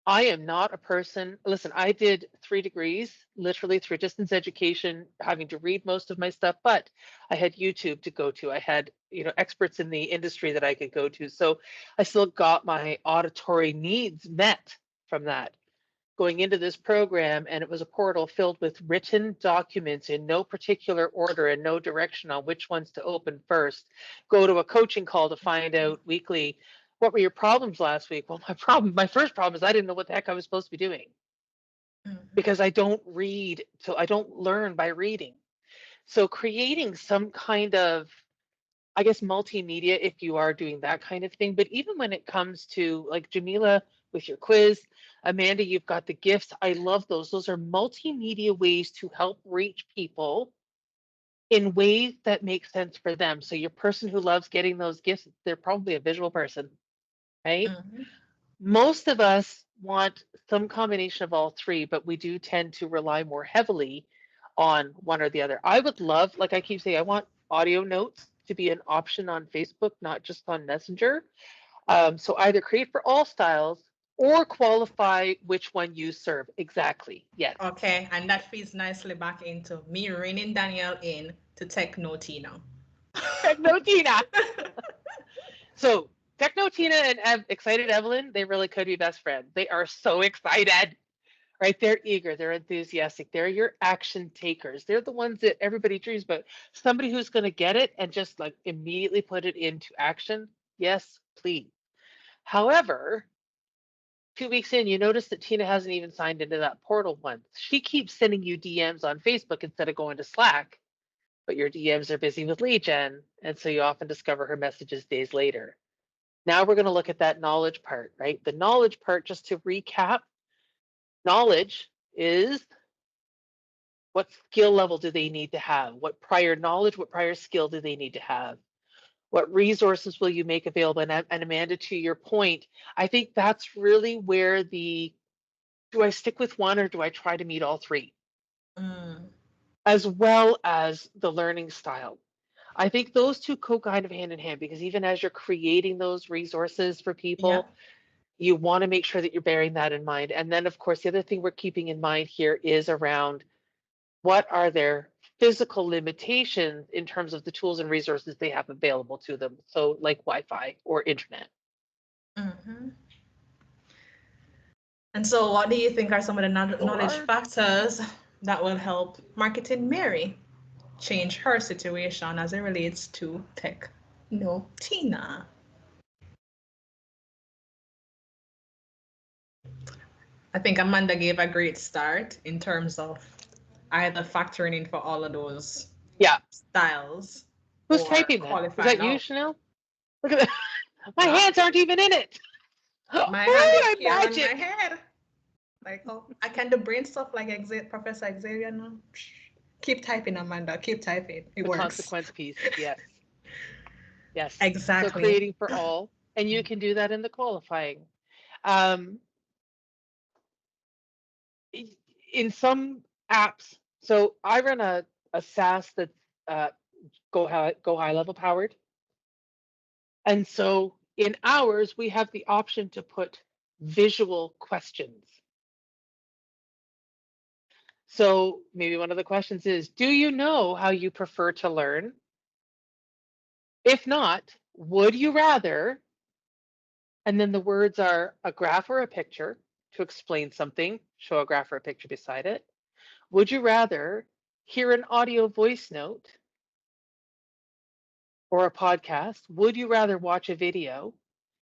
I am not a person. Listen, I did 3 degrees, literally through distance education, having to read most of my stuff, but I had YouTube to go to. I had, experts in the industry that I could go to. So I still got my auditory needs met from that. Going into this program, and it was a portal filled with written documents in no particular order and no direction on which ones to open first. Go to a coaching call to find out weekly, what were your problems last week? Well, my first problem is I didn't know what the heck I was supposed to be doing because I don't read, so I don't learn by reading. So creating some kind of, I guess, multimedia if you are doing that kind of thing. But even when it comes to like Jamila with your quiz, Amanda, you've got the gifts. I love those. Those are multimedia ways to help reach people in ways that make sense for them. So your person who loves getting those gifts, they're probably a visual person, right? Most of us want some combination of all three, but we do tend to rely more heavily on one or the other. I would love, like I keep saying, I want audio notes to be an option on Facebook, not just on Messenger. So either create for all styles or qualify which one you serve. Exactly. Yes. Okay, and that feeds nicely back into me reining Danielle in to Techno Tina. Techno Tina. So Techno Tina and Excited Evelyn, they really could be best friends. They are so excited. Right? They're eager, they're enthusiastic, they're your action takers. They're the ones that everybody dreams about. Somebody who's going to get it and just like immediately put it into action. Yes, please. However, 2 weeks in, you notice that Tina hasn't even signed into that portal once. She keeps sending you DMs on Facebook instead of going to Slack, but your DMs are busy with lead gen. And so you often discover her messages days later. Now we're going to look at that knowledge part, right? The knowledge part, just to recap, knowledge is what skill level do they need to have? What prior knowledge, what prior skill do they need to have? What resources will you make available? And Amanda, to your point, I think that's really where do I stick with one or do I try to meet all three? As well as the learning style. I think those two go kind of hand in hand because even as you're creating those resources for people, you want to make sure that you're bearing that in mind. And then, of course, the other thing we're keeping in mind here is around what are their physical limitations in terms of the tools and resources they have available to them. So like Wi-Fi or internet. And so what do you think are some of the knowledge factors that will help Marketing Mary change her situation as it relates to Techno Tina? I think Amanda gave a great start in terms of either factoring in for all of those Yeah. styles Who's or typing that? Is qualifying that you, out. Chanel? Look at that. My Yeah. hands aren't even in it. My hand is I'm here on my magic. head. Like, oh, I can do brain stuff like Professor Xavier now. Keep typing, Amanda. Keep typing. It The works. consequence piece. Yes. Yes. Exactly. So creating for all, and you can do that in the qualifying. Um, in some apps, so I run a SaaS that's go high level powered. And so in ours, we have the option to put visual questions. So maybe one of the questions is, do you know how you prefer to learn? If not, would you rather? And then the words are a graph or a picture to explain something, show a graph or a picture beside it. Would you rather hear an audio voice note or a podcast? Would you rather watch a video?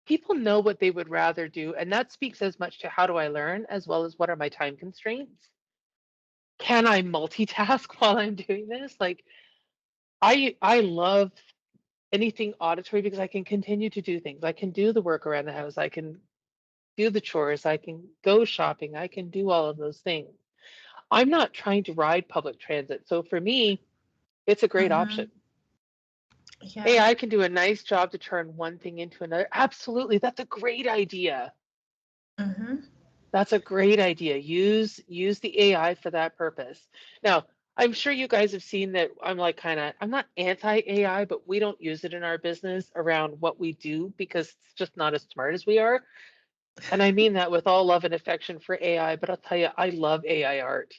People know what they would rather do, and that speaks as much to how do I learn as well as what are my time constraints. Can I multitask while I'm doing this? Like I love anything auditory because I can continue to do things. I can do the work around the house. I can do the chores. I can go shopping. I can do all of those things. I'm not trying to ride public transit. So for me, it's a great option. Yeah. AI can do a nice job to turn one thing into another. Absolutely. That's a great idea. That's a great idea. Use the AI for that purpose. Now, I'm sure you guys have seen that I'm like I'm not anti-AI, but we don't use it in our business around what we do because it's just not as smart as we are. And I mean that with all love and affection for AI, but I'll tell you, I love AI art.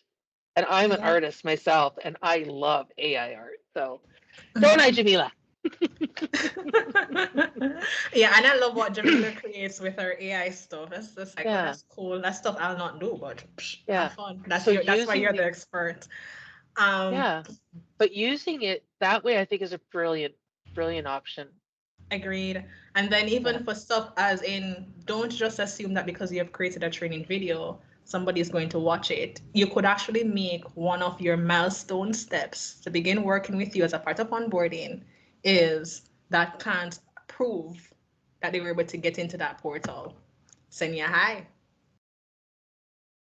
And I'm an artist myself, and I love AI art. So don't I, Jamila? Yeah, and I love what Jamila creates with her AI stuff. It's just like, oh, Yeah. that's cool. That stuff I'll not do, but Yeah. have fun. That's So that's why you're the expert. Yeah, but using it that way, I think, is a brilliant option. Agreed. And then even for stuff as in, don't just assume that because you have created a training video, somebody is going to watch it. You could actually make one of your milestone steps to begin working with you as a part of onboarding is that can't prove that they were able to get into that portal. Send you a hi.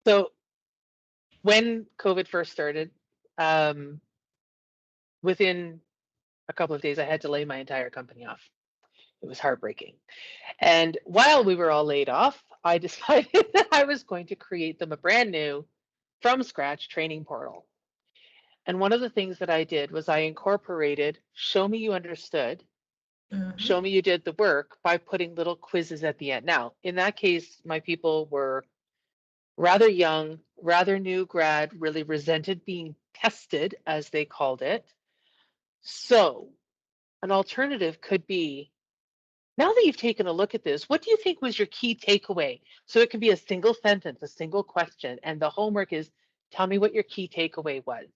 So when COVID first started, within a couple of days, I had to lay my entire company off. It was heartbreaking. And while we were all laid off, I decided that I was going to create them a brand new, from scratch training portal. And one of the things that I did was I incorporated show me you understood, show me you did the work by putting little quizzes at the end. Now, in that case, my people were rather young, rather new grad, really resented being tested, as they called it. So, an alternative could be now that you've taken a look at this, what do you think was your key takeaway? So it can be a single sentence, a single question, and the homework is tell me what your key takeaway was.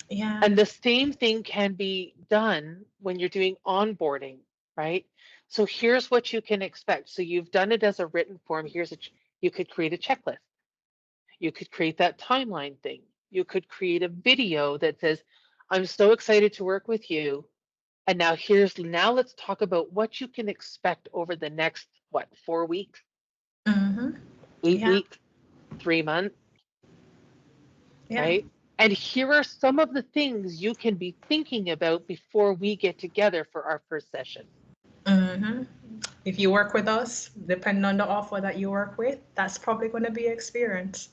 Yeah. And the same thing can be done when you're doing onboarding, right? So here's what you can expect. So you've done it as a written form. You could create a checklist. You could create that timeline thing. You could create a video that says, I'm so excited to work with you. And now let's talk about what you can expect over the next, 4 weeks, 8 weeks, 3 months, right? And here are some of the things you can be thinking about before we get together for our first session. If you work with us, depending on the offer that you work with, that's probably going to be experience.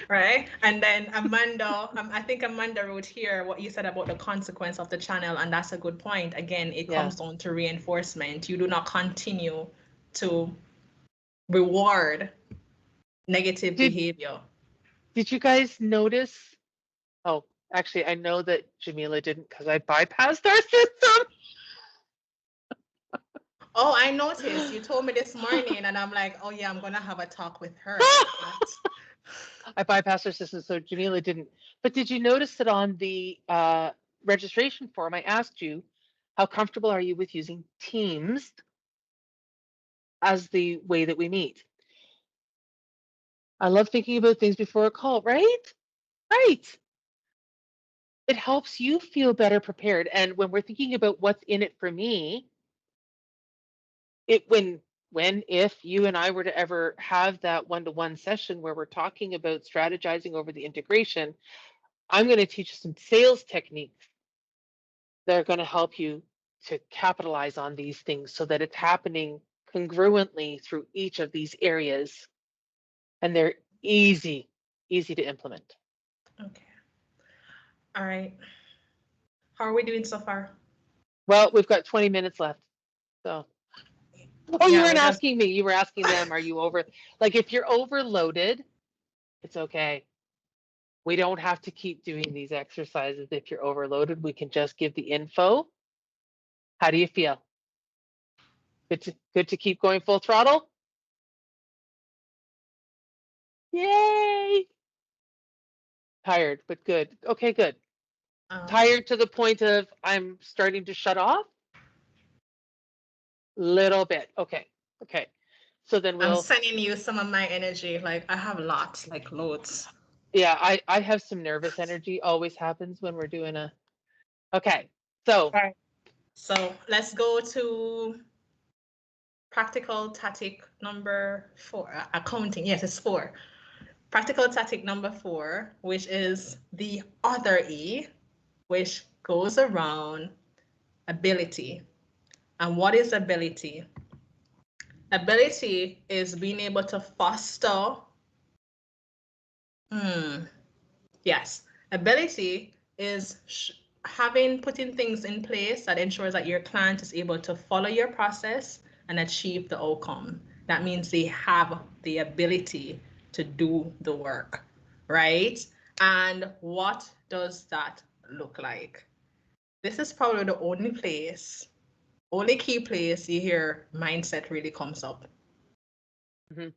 Right? And then Amanda, I think Amanda wrote here what you said about the consequence of the channel, and that's a good point. Again, it comes down to reinforcement. You do not continue to reward negative behavior. Did you guys notice? Oh, actually, I know that Jamila didn't because I bypassed our system. Oh, I noticed. You told me this morning, and I'm like, oh yeah, I'm gonna have a talk with her. I bypassed her system, so Jamila didn't. But did you notice that on the registration form, I asked you, how comfortable are you with using Teams as the way that we meet? I love thinking about things before a call, right? Right. It helps you feel better prepared. And when we're thinking about what's in it for me, it when if you and I were to ever have that one-to-one session where we're talking about strategizing over the integration, I'm going to teach you some sales techniques that are going to help you to capitalize on these things so that it's happening congruently through each of these areas, and they're easy to implement. Okay. All right. How are we doing so far? Well, we've got 20 minutes left. So, oh, you Yeah, weren't we're just asking me. You were asking them, are you over? Like, if you're overloaded, it's okay. We don't have to keep doing these exercises if you're overloaded. We can just give the info. How do you feel? Good to keep going full throttle? Yay! Tired, but good. Okay, good. Tired to the point of I'm starting to shut off? Little bit. Okay. Okay. So then I'm we'll, sending you some of my energy. Like I have lots, like loads. yeah, I have some nervous energy, always happens when we're doing a, okay. So, All right. So let's go to practical tactic number 4. Accounting. Yes, it's 4. Practical tactic number 4, which is the other E, which goes around ability. And what is ability? Ability is being able to foster. Yes, ability is putting things in place that ensures that your client is able to follow your process and achieve the outcome. That means they have the ability to do the work, right? And what does that look like? This is probably the only key place you hear mindset really comes up. mhm.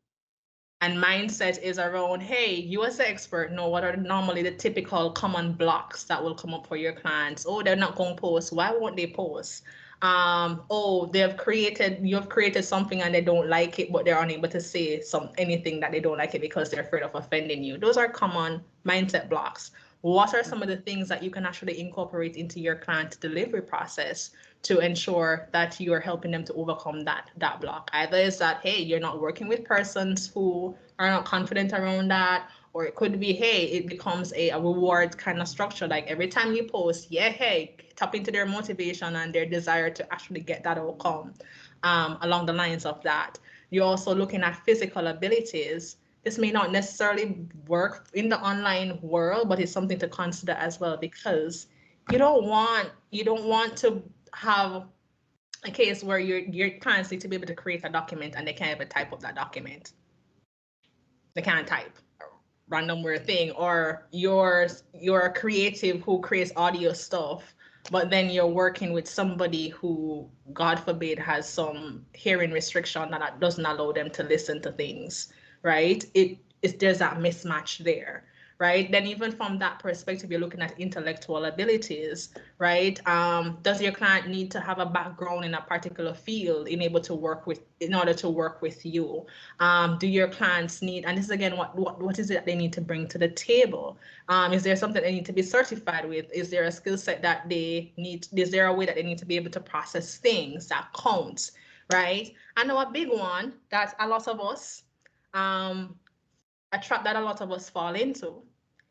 And mindset is around, hey, you as the expert know what are normally the typical common blocks that will come up for your clients. Oh, they're not going to post. Why won't they post? Oh, you've created something and they don't like it, but they're unable to say anything that they don't like it because they're afraid of offending you. Those are common mindset blocks. What are some of the things that you can actually incorporate into your client delivery process to ensure that you are helping them to overcome that block? Either is that, hey, you're not working with persons who are not confident around that, or it could be, hey, it becomes a reward kind of structure. Like every time you post, yeah, hey, tap into their motivation and their desire to actually get that outcome. Along the lines of that, you're also looking at physical abilities. This may not necessarily work in the online world, but it's something to consider as well, because you don't want to have a case where your clients need to be able to create a document and they can't even type up that document. They can't type a random weird thing, or you're a creative who creates audio stuff, but then you're working with somebody who, God forbid, has some hearing restriction that doesn't allow them to listen to things, right? There's that mismatch there, right? Then even from that perspective, you're looking at intellectual abilities, right? Does your client need to have a background in a particular field in order to work with you? Do your clients need, and this is again, what is it that they need to bring to the table? Is there something they need to be certified with? Is there a skill set that they need? Is there a way that they need to be able to process things that counts, right? I know a big one that a lot of us, a trap that a lot of us fall into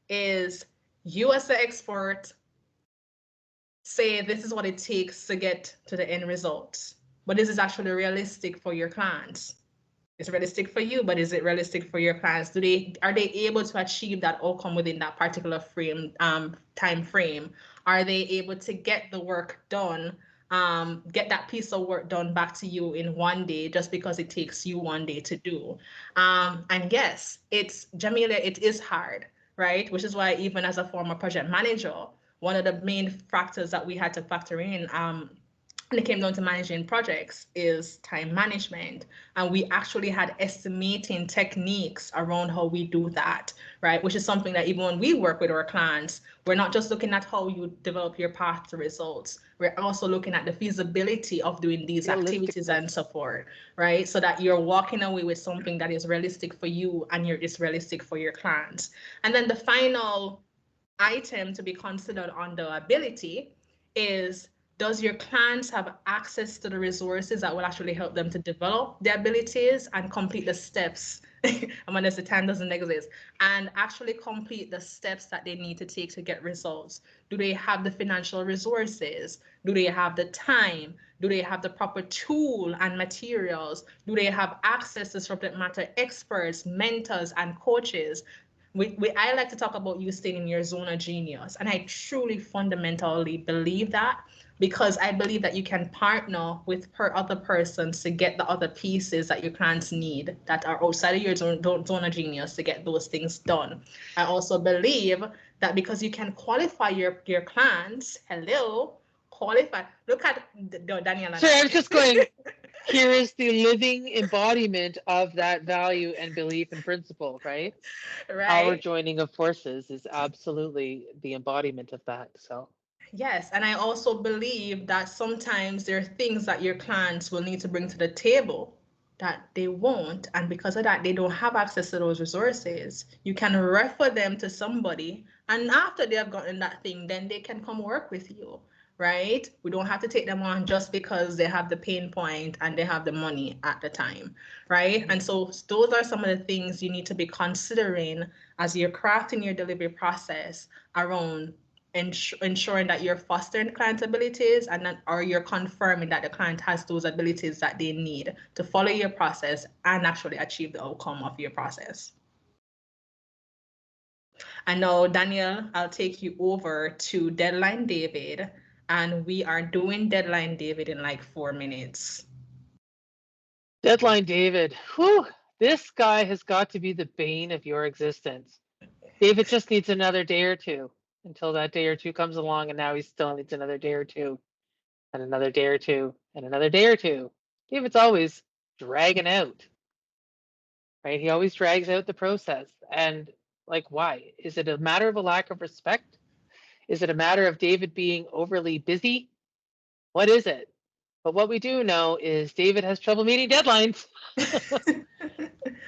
is, you as the expert say this is what it takes to get to the end result, but this is actually realistic for your clients. It's realistic for you, but is it realistic for your clients? Are they able to achieve that outcome within that particular time frame? Are they able to get the work done, get that piece of work done back to you in one day, just because it takes you one day to do? And yes, Jamelia, it is hard, right? Which is why, even as a former project manager, one of the main factors that we had to factor in when it came down to managing projects is time management. And we actually had estimating techniques around how we do that, right? Which is something that even when we work with our clients, we're not just looking at how you develop your path to results. We're also looking at the feasibility of doing these activities and support, right? So that you're walking away with something that is realistic for you and is realistic for your clients. And then the final item to be considered on the ability is, does your clients have access to the resources that will actually help them to develop their abilities and complete the steps? Unless the time doesn't exist, and actually complete the steps that they need to take to get results. Do they have the financial resources? Do they have the time? Do they have the proper tool and materials? Do they have access to subject matter experts, mentors, and coaches? I like to talk about you staying in your zone of genius. And I truly fundamentally believe that, because I believe that you can partner with other persons to get the other pieces that your clients need that are outside of your zone of genius to get those things done. I also believe that because you can qualify your clients, qualify. Look at Daniela. Sorry, I was just going, here is the living embodiment of that value and belief and principle, right? Right. Our joining of forces is absolutely the embodiment of that. So yes, and I also believe that sometimes there are things that your clients will need to bring to the table that they won't, and because of that, they don't have access to those resources. You can refer them to somebody, and after they have gotten that thing, then they can come work with you, right? We don't have to take them on just because they have the pain point and they have the money at the time, right? And so those are some of the things you need to be considering as you're crafting your delivery process around ensuring that you're fostering client abilities, and then, or you're confirming that the client has those abilities that they need to follow your process and actually achieve the outcome of your process. And now, Daniel, I'll take you over to Deadline David, and we are doing Deadline David in like 4 minutes. Deadline David, whew, this guy has got to be the bane of your existence. David just needs another day or two until that day or two comes along, and now he still needs another day or two, and another day or two, and another day or two. David's always dragging out, right? He always drags out the process. And like, why? Is it a matter of a lack of respect? Is it a matter of David being overly busy? What is it? But what we do know is David has trouble meeting deadlines.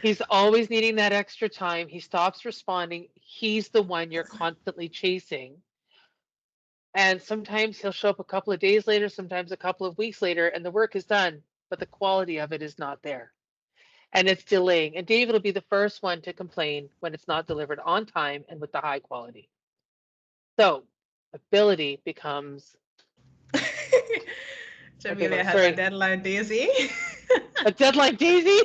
He's always needing that extra time. He stops responding. He's the one you're constantly chasing. And sometimes he'll show up a couple of days later, sometimes a couple of weeks later, and the work is done, but the quality of it is not there. And it's delaying. And David will be the first one to complain when it's not delivered on time and with the high quality. So ability becomes. Jamelia has a deadline, Daisy. A deadline, Daisy?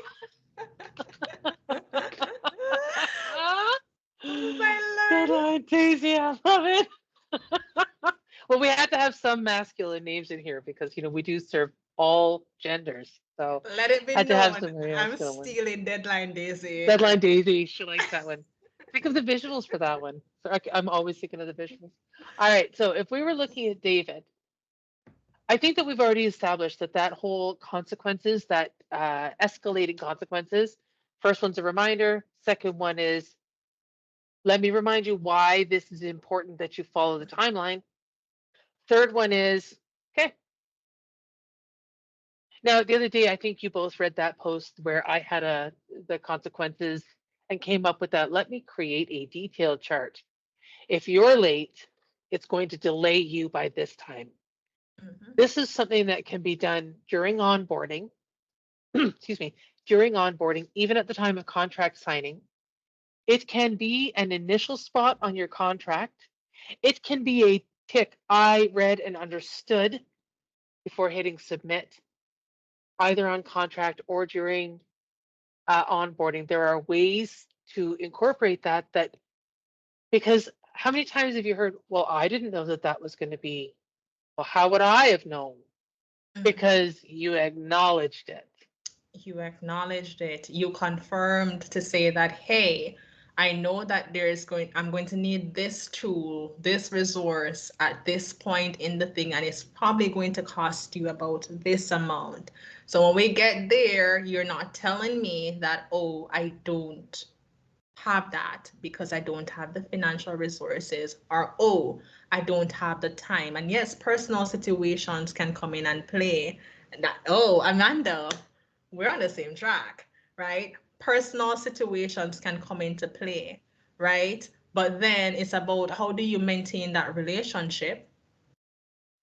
Deadline, Daisy, I love it. Well, we had to have some masculine names in here because, you know, we do serve all genders. So let it be had known, to have some I'm stealing Deadline Daisy. Deadline Daisy, she likes that one. Think of the visuals for that one. So I'm always thinking of the visuals. All right, so if we were looking at David, I think that we've already established that whole consequences, that escalating consequences, first one's a reminder, second one is, let me remind you why this is important that you follow the timeline. Third one is, okay. Now, the other day, I think you both read that post where I had the consequences and came up with that. Let me create a detailed chart. If you're late, it's going to delay you by this time. Mm-hmm. This is something that can be done during onboarding, excuse me, during onboarding, even at the time of contract signing. It can be an initial spot on your contract. It can be a tick, I read and understood before hitting submit, either on contract or during onboarding. There are ways to incorporate that, because how many times have you heard, well, I didn't know that was going to be, well, how would I have known? Mm-hmm. Because you acknowledged it. You acknowledged it. You confirmed to say that, hey, I know that I'm going to need this tool, this resource at this point in the thing, and it's probably going to cost you about this amount. So when we get there, you're not telling me that, oh, I don't have that because I don't have the financial resources, or, oh, I don't have the time. And yes, personal situations can come in and play. That, oh, Amanda, we're on the same track, right? Personal situations can come into play, right? But then it's about how do you maintain that relationship?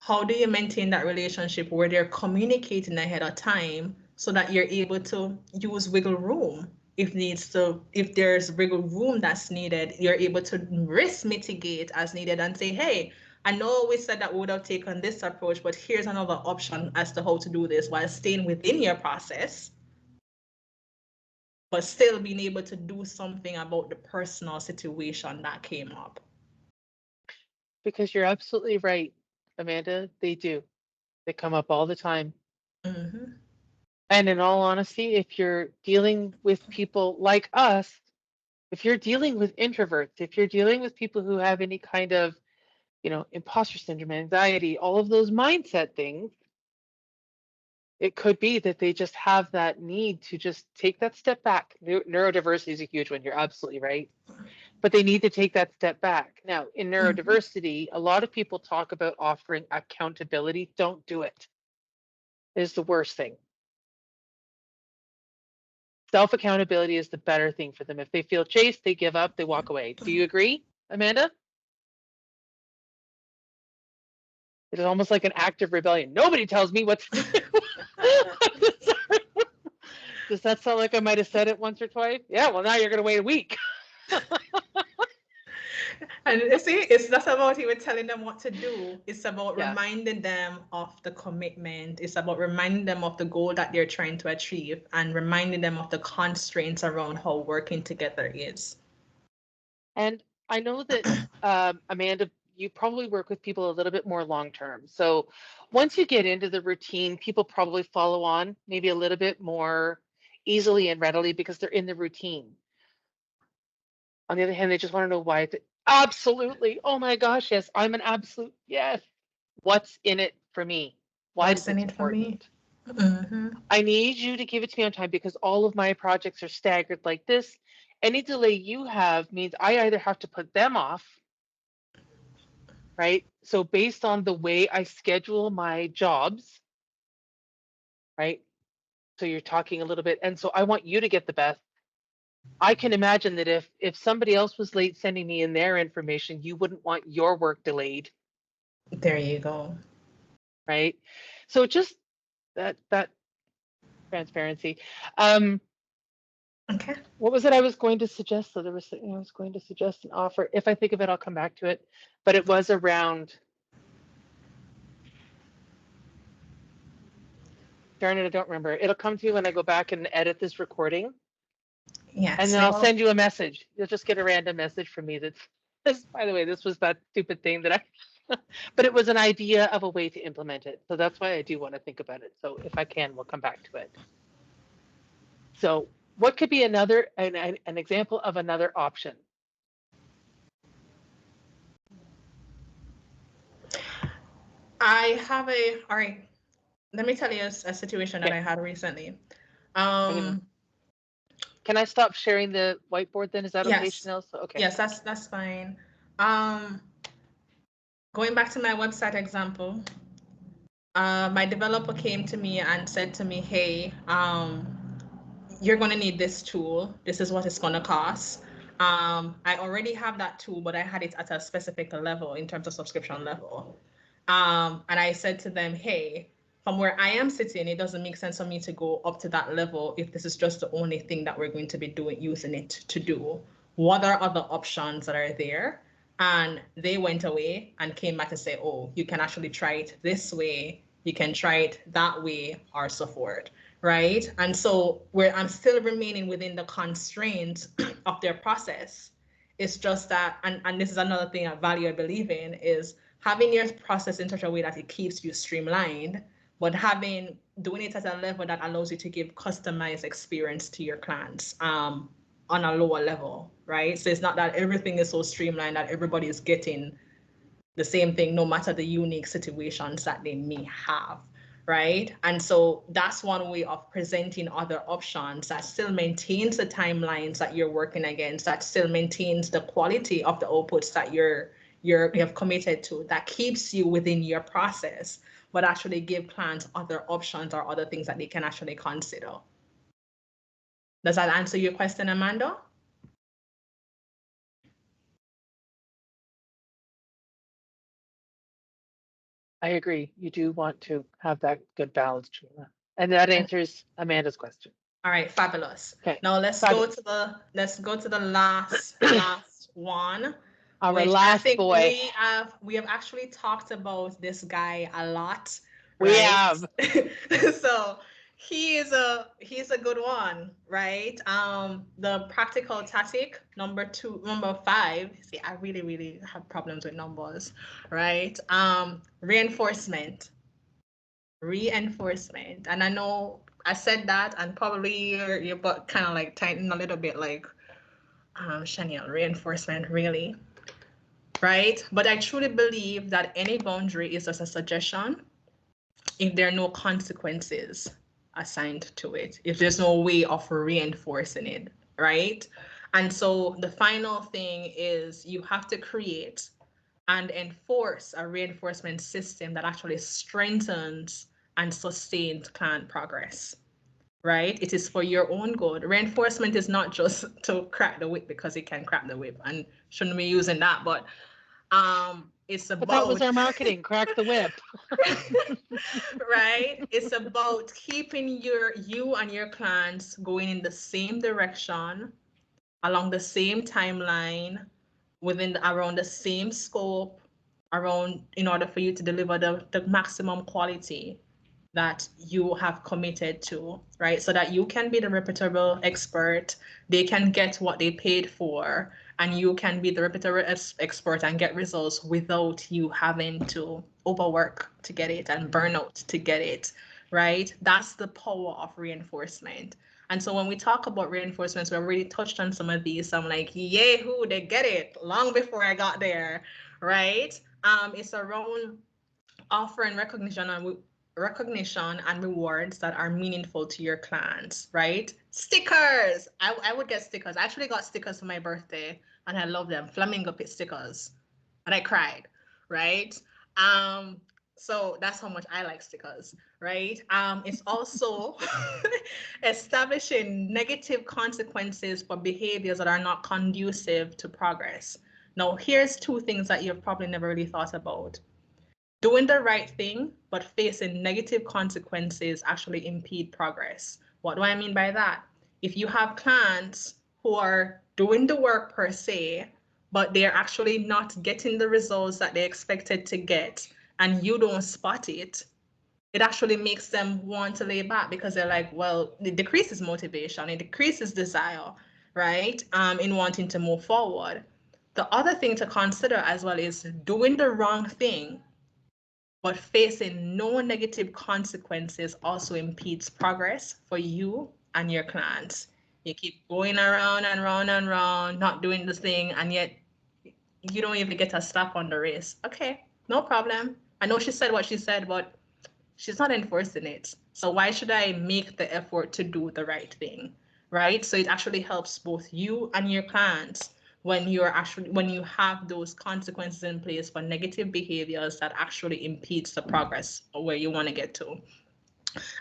How do you maintain that relationship where they're communicating ahead of time so that you're able to use wiggle room if there's wiggle room that's needed, you're able to risk mitigate as needed and say, hey, I know we said that we would have taken this approach, but here's another option as to how to do this while staying within your process, but still being able to do something about the personal situation that came up. Because you're absolutely right, Amanda. They do. They come up all the time. Mm-hmm. And in all honesty, if you're dealing with people like us, if you're dealing with introverts, if you're dealing with people who have any kind of, imposter syndrome, anxiety, all of those mindset things, it could be that they just have that need to just take that step back. Neurodiversity is a huge one. You're absolutely right. But they need to take that step back. Now, in neurodiversity, a lot of people talk about offering accountability. Don't do it. It is the worst thing. Self accountability is the better thing for them. If they feel chased, they give up, they walk away. Do you agree, Amanda? It is almost like an act of rebellion. Nobody tells me what to do. Does that sound like I might have said it once or twice? Yeah, well, now you're going to wait a week. And you see, it's not about even telling them what to do. It's about Yeah. reminding them of the commitment. It's about reminding them of the goal that they're trying to achieve and reminding them of the constraints around how working together is. And I know that, Amanda, you probably work with people a little bit more long term. So once you get into the routine, people probably follow on maybe a little bit more easily and readily because they're in the routine. On the other hand, they just want to know why it's absolutely. Oh my gosh, yes, I'm an absolute yes. What's in it for me? Why What's is in it it for me? important? Mm-hmm. I need you to give it to me on time because all of my projects are staggered like this. Any delay you have means I either have to put them off, right? So based on the way I schedule my jobs, right? So you're talking a little bit, and so I want you to get the best. I can imagine that if somebody else was late sending me in their information, you wouldn't want your work delayed, There you go. right? So just that transparency. Um, Okay. what was it I was going to suggest? So there was something I was going to suggest an offer. If I think of it, I'll come back to it. But it was around. Darn it, I don't remember. It'll come to you when I go back and edit this recording. Yes. And then I'll send you a message. You'll just get a random message from me that's this, by the way, this was that stupid thing that I, but it was an idea of a way to implement it. So that's why I do want to think about it. So if I can, we'll come back to it. So what could be an example of another option? All right, let me tell you a situation that I had recently. Can I stop sharing the whiteboard then? Is that okay, Yes. Chanel? So, okay. Yes, that's fine. Going back to my website example, my developer came to me and said to me, hey, you're going to need this tool. This is what it's going to cost. I already have that tool, but I had it at a specific level in terms of subscription level. And I said to them, hey, from where I am sitting, it doesn't make sense for me to go up to that level if this is just the only thing that we're going to be using it to do. What are other options that are there? And they went away and came back to say, oh, you can actually try it this way. You can try it that way, or so forth, right? And so where I'm still remaining within the constraints of their process, it's just that, and this is another thing I value, I believe in, is having your process in such a way that it keeps you streamlined, but doing it at a level that allows you to give customized experience to your clients. on a lower level, right? So it's not that everything is so streamlined that everybody is getting the same thing, no matter the unique situations that they may have, right? And so that's one way of presenting other options that still maintains the timelines that you're working against, that still maintains the quality of the outputs that you have committed to, that keeps you within your process, but actually give clients other options or other things that they can actually consider. Does that answer your question, Amanda? I agree. You do want to have that good balance, Sheila. And that answers Amanda's question. All right, fabulous. Okay. Now let's go to the last one. Our Which last I think boy. we have actually talked about this guy a lot, We right? have. So he's a good one, right? The practical tactic number 5. See, I really have problems with numbers, right? Reinforcement. And I know I said that, and probably your butt kind of like tightened a little bit, like, Chanel, reinforcement, really, right? But I truly believe that any boundary is just a suggestion if there are no consequences assigned to it, if there's no way of reinforcing it, right? And so the final thing is you have to create and enforce a reinforcement system that actually strengthens and sustains client progress, right? It is for your own good. Reinforcement is not just to crack the whip because it can crack the whip, and shouldn't be using that, but it's about, but that was our marketing, crack the whip. right? It's about keeping you and your clients going in the same direction, along the same timeline, around the same scope, in order for you to deliver the maximum quality that you have committed to, right? So that you can be the reputable expert, they can get what they paid for, and you can be the reputable expert and get results without you having to overwork to get it and burn out to get it, right? That's the power of reinforcement. And so when we talk about reinforcements, we already touched on some of these. So I'm like, yay, who they get it long before I got there, right? It's around offering recognition and rewards that are meaningful to your clients, right? Stickers. I would get stickers. I actually got stickers for my birthday, and I love them. Flamingo pit stickers, and I cried, right? So that's how much I like stickers, right? It's also establishing negative consequences for behaviors that are not conducive to progress. Now, here's 2 things that you've probably never really thought about. Doing the right thing, but facing negative consequences actually impede progress. What do I mean by that? If you have clients who are doing the work per se, but they're actually not getting the results that they expected to get, and you don't spot it, it actually makes them want to lay back because they're like, well, it decreases motivation, it decreases desire, right? In wanting to move forward. The other thing to consider as well is doing the wrong thing but facing no negative consequences also impedes progress for you and your clients. You keep going around and round and round, not doing the thing, and yet you don't even get a slap on the wrist. Okay, no problem. I know she said what she said, but she's not enforcing it. So why should I make the effort to do the right thing, right? So it actually helps both you and your clients when you have those consequences in place for negative behaviors that actually impedes the progress where you want to get to.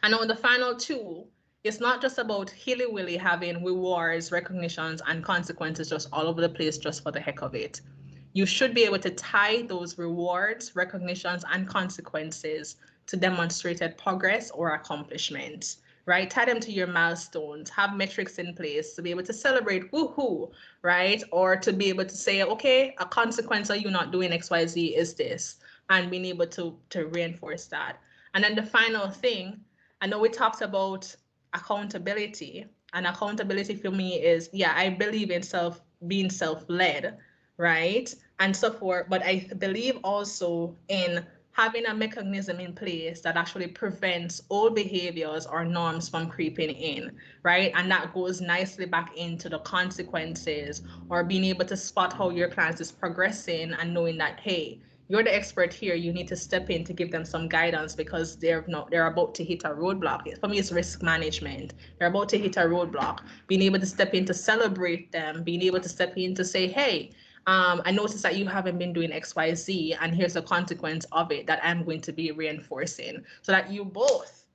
And on the final 2, it's not just about hilly-willy having rewards, recognitions, and consequences just all over the place just for the heck of it. You should be able to tie those rewards, recognitions, and consequences to demonstrated progress or accomplishments, right? Tie them to your milestones, have metrics in place to be able to celebrate woohoo, right? Or to be able to say, okay, a consequence of you not doing XYZ is this, and being able to reinforce that. And then the final thing, I know we talked about accountability, and accountability for me is, yeah, I believe in being self-led, right? And so forth. But I believe also in having a mechanism in place that actually prevents old behaviors or norms from creeping in, right? And that goes nicely back into the consequences or being able to spot how your client is progressing and knowing that, hey, you're the expert here. You need to step in to give them some guidance because they're about to hit a roadblock. For me, it's risk management. They're about to hit a roadblock. Being able to step in to celebrate them, being able to step in to say, hey, I noticed that you haven't been doing XYZ, and here's the consequence of it that I'm going to be reinforcing, so that you both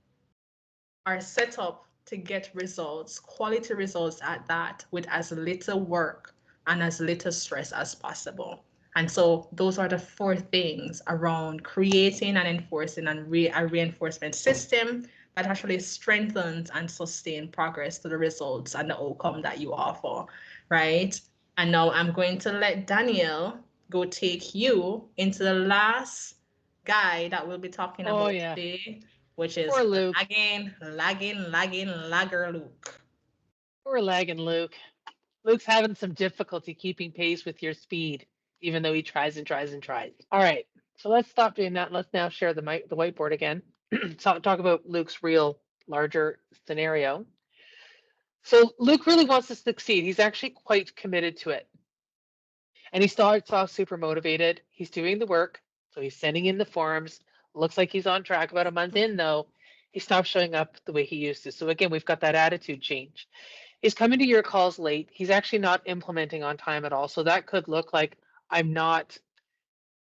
are set up to get results, quality results at that, with as little work and as little stress as possible. And so those are the 4 things around creating and enforcing a reinforcement system that actually strengthens and sustains progress to the results and the outcome that you offer, right? And now I'm going to let Daniel go take you into the last guy that we'll be talking about today, which is Poor Luke. lagger Luke. Poor lagging Luke. Luke's having some difficulty keeping pace with your speed, even though he tries and tries and tries. All right, so let's stop doing that. Let's now share the whiteboard again. Talk about Luke's real larger scenario. So Luke really wants to succeed. He's actually quite committed to it. And he starts off super motivated. He's doing the work. So he's sending in the forms. Looks like he's on track. About a month in, though, he stops showing up the way he used to. So again, we've got that attitude change. He's coming to your calls late. He's actually not implementing on time at all. So that could look like I'm not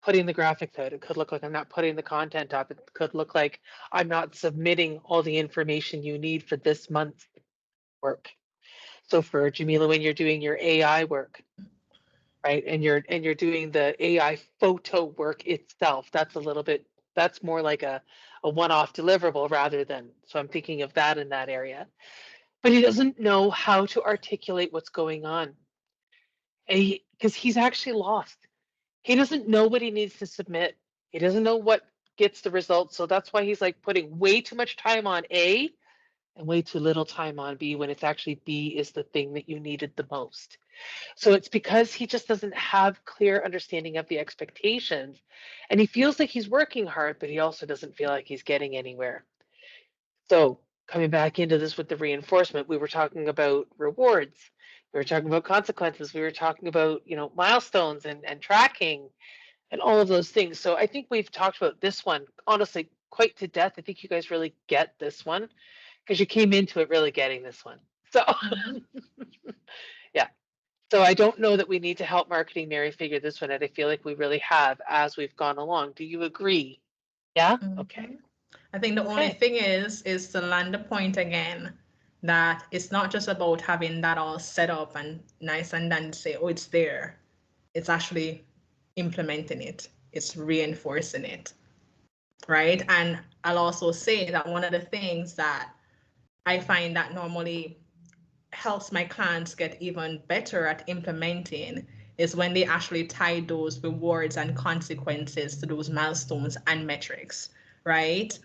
putting the graphics out. It could look like I'm not putting the content up. It could look like I'm not submitting all the information you need for this month's work. So for Jamila, when you're doing your AI work, right, and you're doing the AI photo work itself, that's more like a one-off deliverable rather than, so I'm thinking of that in that area. But he doesn't know how to articulate what's going on. Because he's actually lost. He doesn't know what he needs to submit. He doesn't know what gets the results. So that's why he's like putting way too much time on A and way too little time on B when it's actually B is the thing that you needed the most. So it's because he just doesn't have clear understanding of the expectations. And he feels like he's working hard, but he also doesn't feel like he's getting anywhere. So coming back into this with the reinforcement, we were talking about rewards. We were talking about consequences. We were talking about, milestones and tracking and all of those things. So I think we've talked about this one, honestly, quite to death. I think you guys really get this one because you came into it really getting this one. So yeah. So I don't know that we need to help Marketing Mary figure this one out. I feel like we really have as we've gone along. Do you agree? Yeah? Okay. I think the only thing is to land the point again that it's not just about having that all set up and nice and then say, oh, it's there. It's actually implementing it. It's reinforcing it, right? And I'll also say that one of the things that I find that normally helps my clients get even better at implementing is when they actually tie those rewards and consequences to those milestones and metrics, right?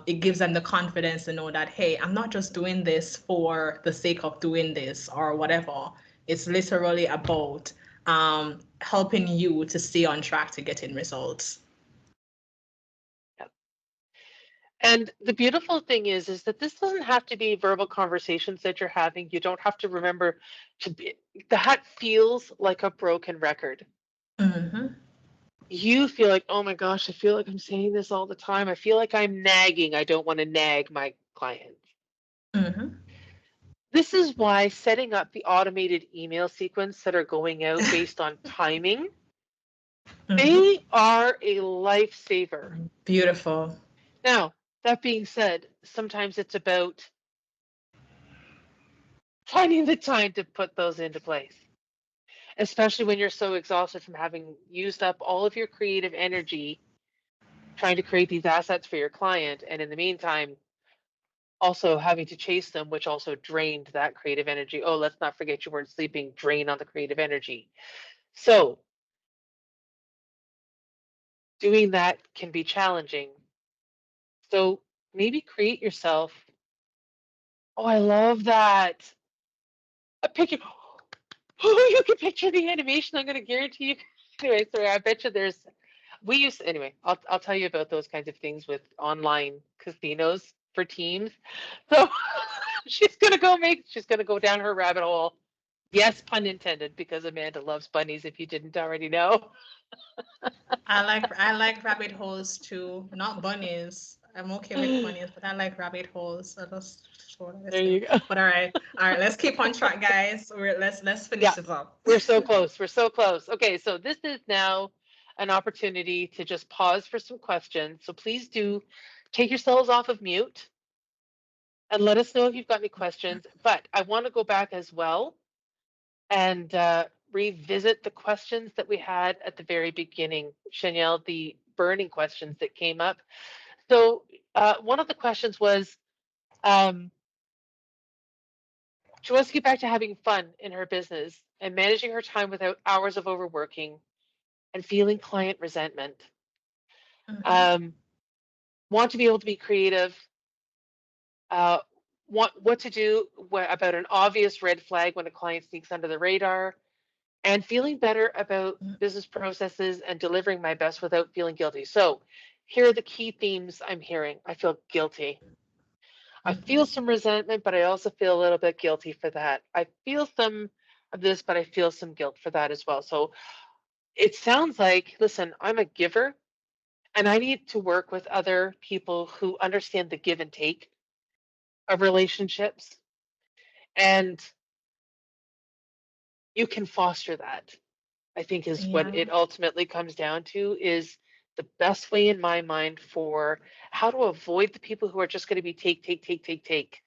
It gives them the confidence to know that, hey, I'm not just doing this for the sake of doing this or whatever. It's literally about helping you to stay on track to getting results. And the beautiful thing is that this doesn't have to be verbal conversations that you're having. You don't have to remember to be, that feels like a broken record. Mm-hmm. You feel like, oh my gosh, I feel like I'm saying this all the time. I feel like I'm nagging. I don't want to nag my clients. Mm-hmm. This is why setting up the automated email sequence that are going out based on timing, they are a lifesaver. Beautiful. Now, that being said, sometimes it's about finding the time to put those into place, especially when you're so exhausted from having used up all of your creative energy trying to create these assets for your client. And in the meantime, also having to chase them, which also drained that creative energy. Oh, let's not forget you weren't sleeping, drain on the creative energy. So doing that can be challenging. So maybe create yourself. Oh, I love that. A picture. Oh, you can picture the animation. I'm going to guarantee you. Anyway, sorry, I bet you there's we used anyway. I'll tell you about those kinds of things with online casinos for teams. So she's gonna go down her rabbit hole. Yes, pun intended, because Amanda loves bunnies. If you didn't already know. I like rabbit holes too, not bunnies. I'm okay with bunnies, but I like rabbit holes. So that's sort of There you go. But all right, let's keep on track, guys. Let's finish Yeah. this up. We're so close. We're so close. Okay, so this is now an opportunity to just pause for some questions. So please do take yourselves off of mute and let us know if you've got any questions. But I want to go back as well and revisit the questions that we had at the very beginning, Chanel, the burning questions that came up. So one of the questions was, she wants to get back to having fun in her business and managing her time without hours of overworking and feeling client resentment. Want to be able to be creative. What to do about an obvious red flag when a client sneaks under the radar, and feeling better about business processes and delivering my best without feeling guilty. So here are the key themes I'm hearing. I feel guilty. I feel some resentment, but I also feel a little bit guilty for that. I feel some of this, but I feel some guilt for that as well. So it sounds like, listen, I'm a giver and I need to work with other people who understand the give and take of relationships. And you can foster that, I think, is what Yeah. it ultimately comes down to, is the best way in my mind for how to avoid the people who are just going to be take, take, take, take, take.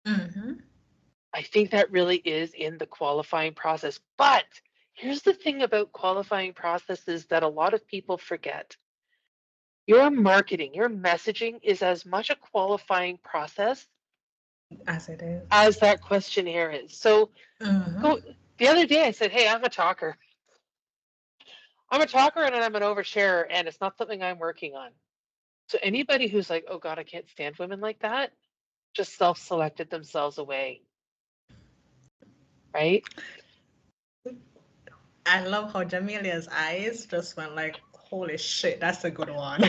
I think that really is in the qualifying process. But here's the thing about qualifying processes that a lot of people forget. Your marketing, your messaging is as much a qualifying process As it is. as that questionnaire is. So the other day I said, hey, I'm a talker. I'm a talker and I'm an oversharer, and it's not something I'm working on. So anybody who's like, oh God, I can't stand women like that, just self-selected themselves away. Right? I love how Jamilia's eyes just went like, holy shit, that's a good one.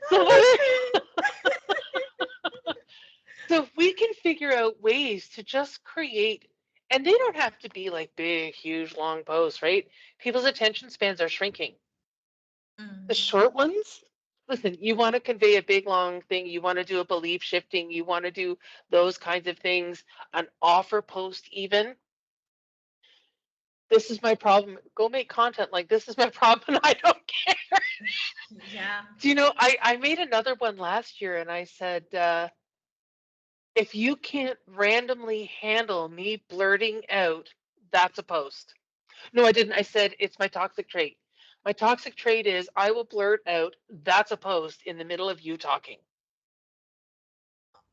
So, so if we can figure out ways to just create, and they don't have to be like big, huge, long posts, right? People's attention spans are shrinking. The short ones, listen, you want to convey a big, long thing, you want to do a belief shifting, you want to do those kinds of things, an offer post even. This is my problem. Go make content like this is my problem. I don't care. Yeah. Do you know, I made another one last year and I said, if you can't randomly handle me blurting out, that's a post. No, I didn't. I said, it's my toxic trait. My toxic trait is I will blurt out, that's a post in the middle of you talking.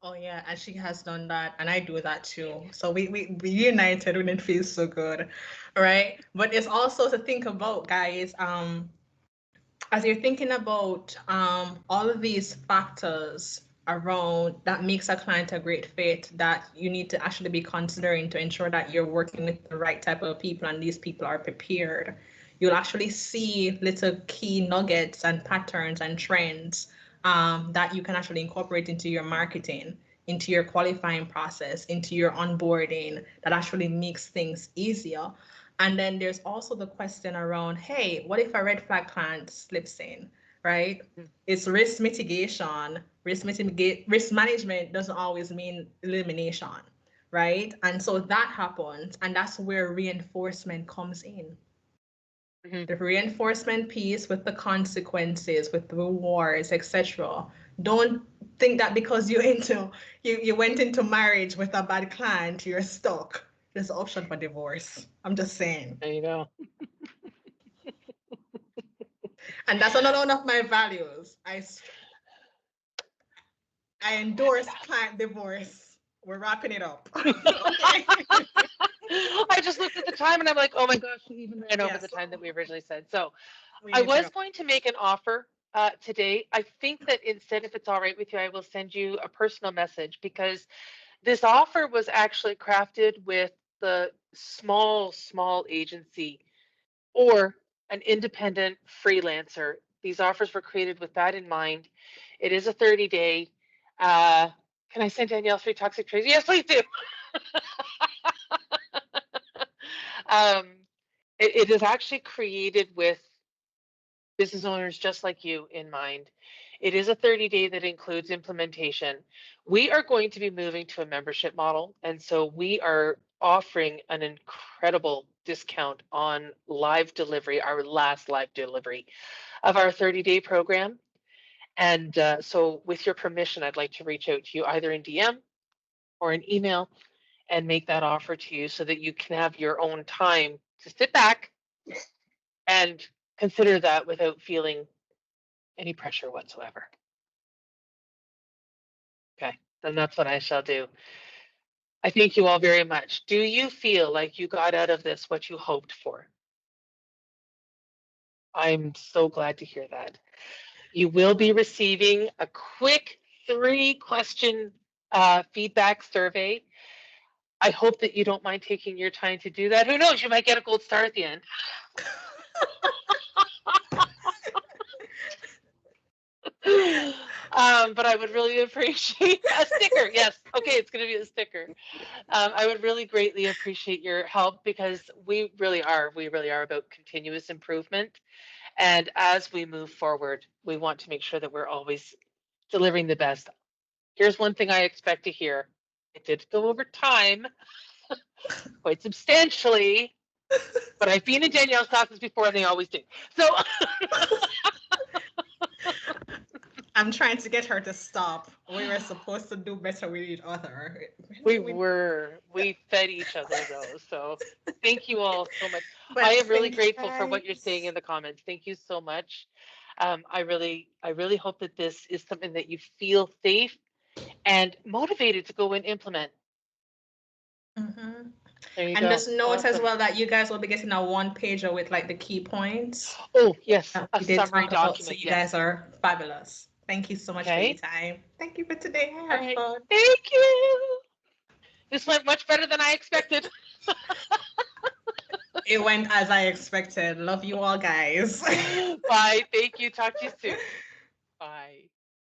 Oh yeah, and she has done that, and I do that too. So we united when it feels so good, right? But it's also to think about, guys, as you're thinking about all of these factors around that makes a client a great fit, that you need to actually be considering to ensure that you're working with the right type of people and these people are prepared. You'll actually see little key nuggets and patterns and trends that you can actually incorporate into your marketing, into your qualifying process, into your onboarding, that actually makes things easier. And then there's also the question around, hey, what if a red flag client slips in, right? It's risk mitigation. Risk management doesn't always mean elimination, right? And so that happens, and that's where reinforcement comes in. The reinforcement piece with the consequences, with the rewards, etc. Don't think that because you went into marriage with a bad client, you're stuck. There's an option for divorce. I'm just saying. There you go. And that's another one of my values. I endorse client divorce. We're wrapping it up. Okay. I just looked at the time and I'm like, oh my gosh, we even ran over the time that we originally said. So I was going to make an offer today. I think that instead, if it's all right with you, I will send you a personal message, because this offer was actually crafted with the small agency or an independent freelancer. These offers were created with that in mind. It is a 30-day. Can I send Danielle 3 Toxic Traits? Yes, please do. um, it is actually created with business owners just like you in mind. It is a 30-day that includes implementation. We are going to be moving to a membership model, and so we are offering an incredible discount on live delivery, our last live delivery of our 30-day program. And so with your permission, I'd like to reach out to you either in DM or an email and make that offer to you so that you can have your own time to sit back and consider that without feeling any pressure whatsoever. Okay, then that's what I shall do. I thank you all very much. Do you feel like you got out of this what you hoped for? I'm so glad to hear that. You will be receiving a quick 3-question feedback survey. I hope that you don't mind taking your time to do that. Who knows, you might get a gold star at the end. But I would really appreciate a sticker. Yes, okay, it's going to be a sticker. I would really greatly appreciate your help because we really are about continuous improvement. And as we move forward, we want to make sure that we're always delivering the best. Here's one thing I expect to hear. It did go over time quite substantially, but I've been in Danielle's classes before and they always do. So I'm trying to get her to stop. We were supposed to do better with each other. we fed each other though. So thank you all so much. But I am really thank you, grateful for what you're saying guys. in the comments. Thank you so much. I really hope that this is something that you feel safe and motivated to go and implement. Mhm. There you And go. just note as Awesome. well that you guys will be getting a 1-pager with like the key points Oh, yes, that a we did summary talk about. So document. you Yes. guys are fabulous. Thank you so much for your Okay. time. Thank you for today. I All had right. fun. Thank you. This went much better than I expected. It went as I expected. Love you all, guys. Bye. Thank you. Talk to you soon.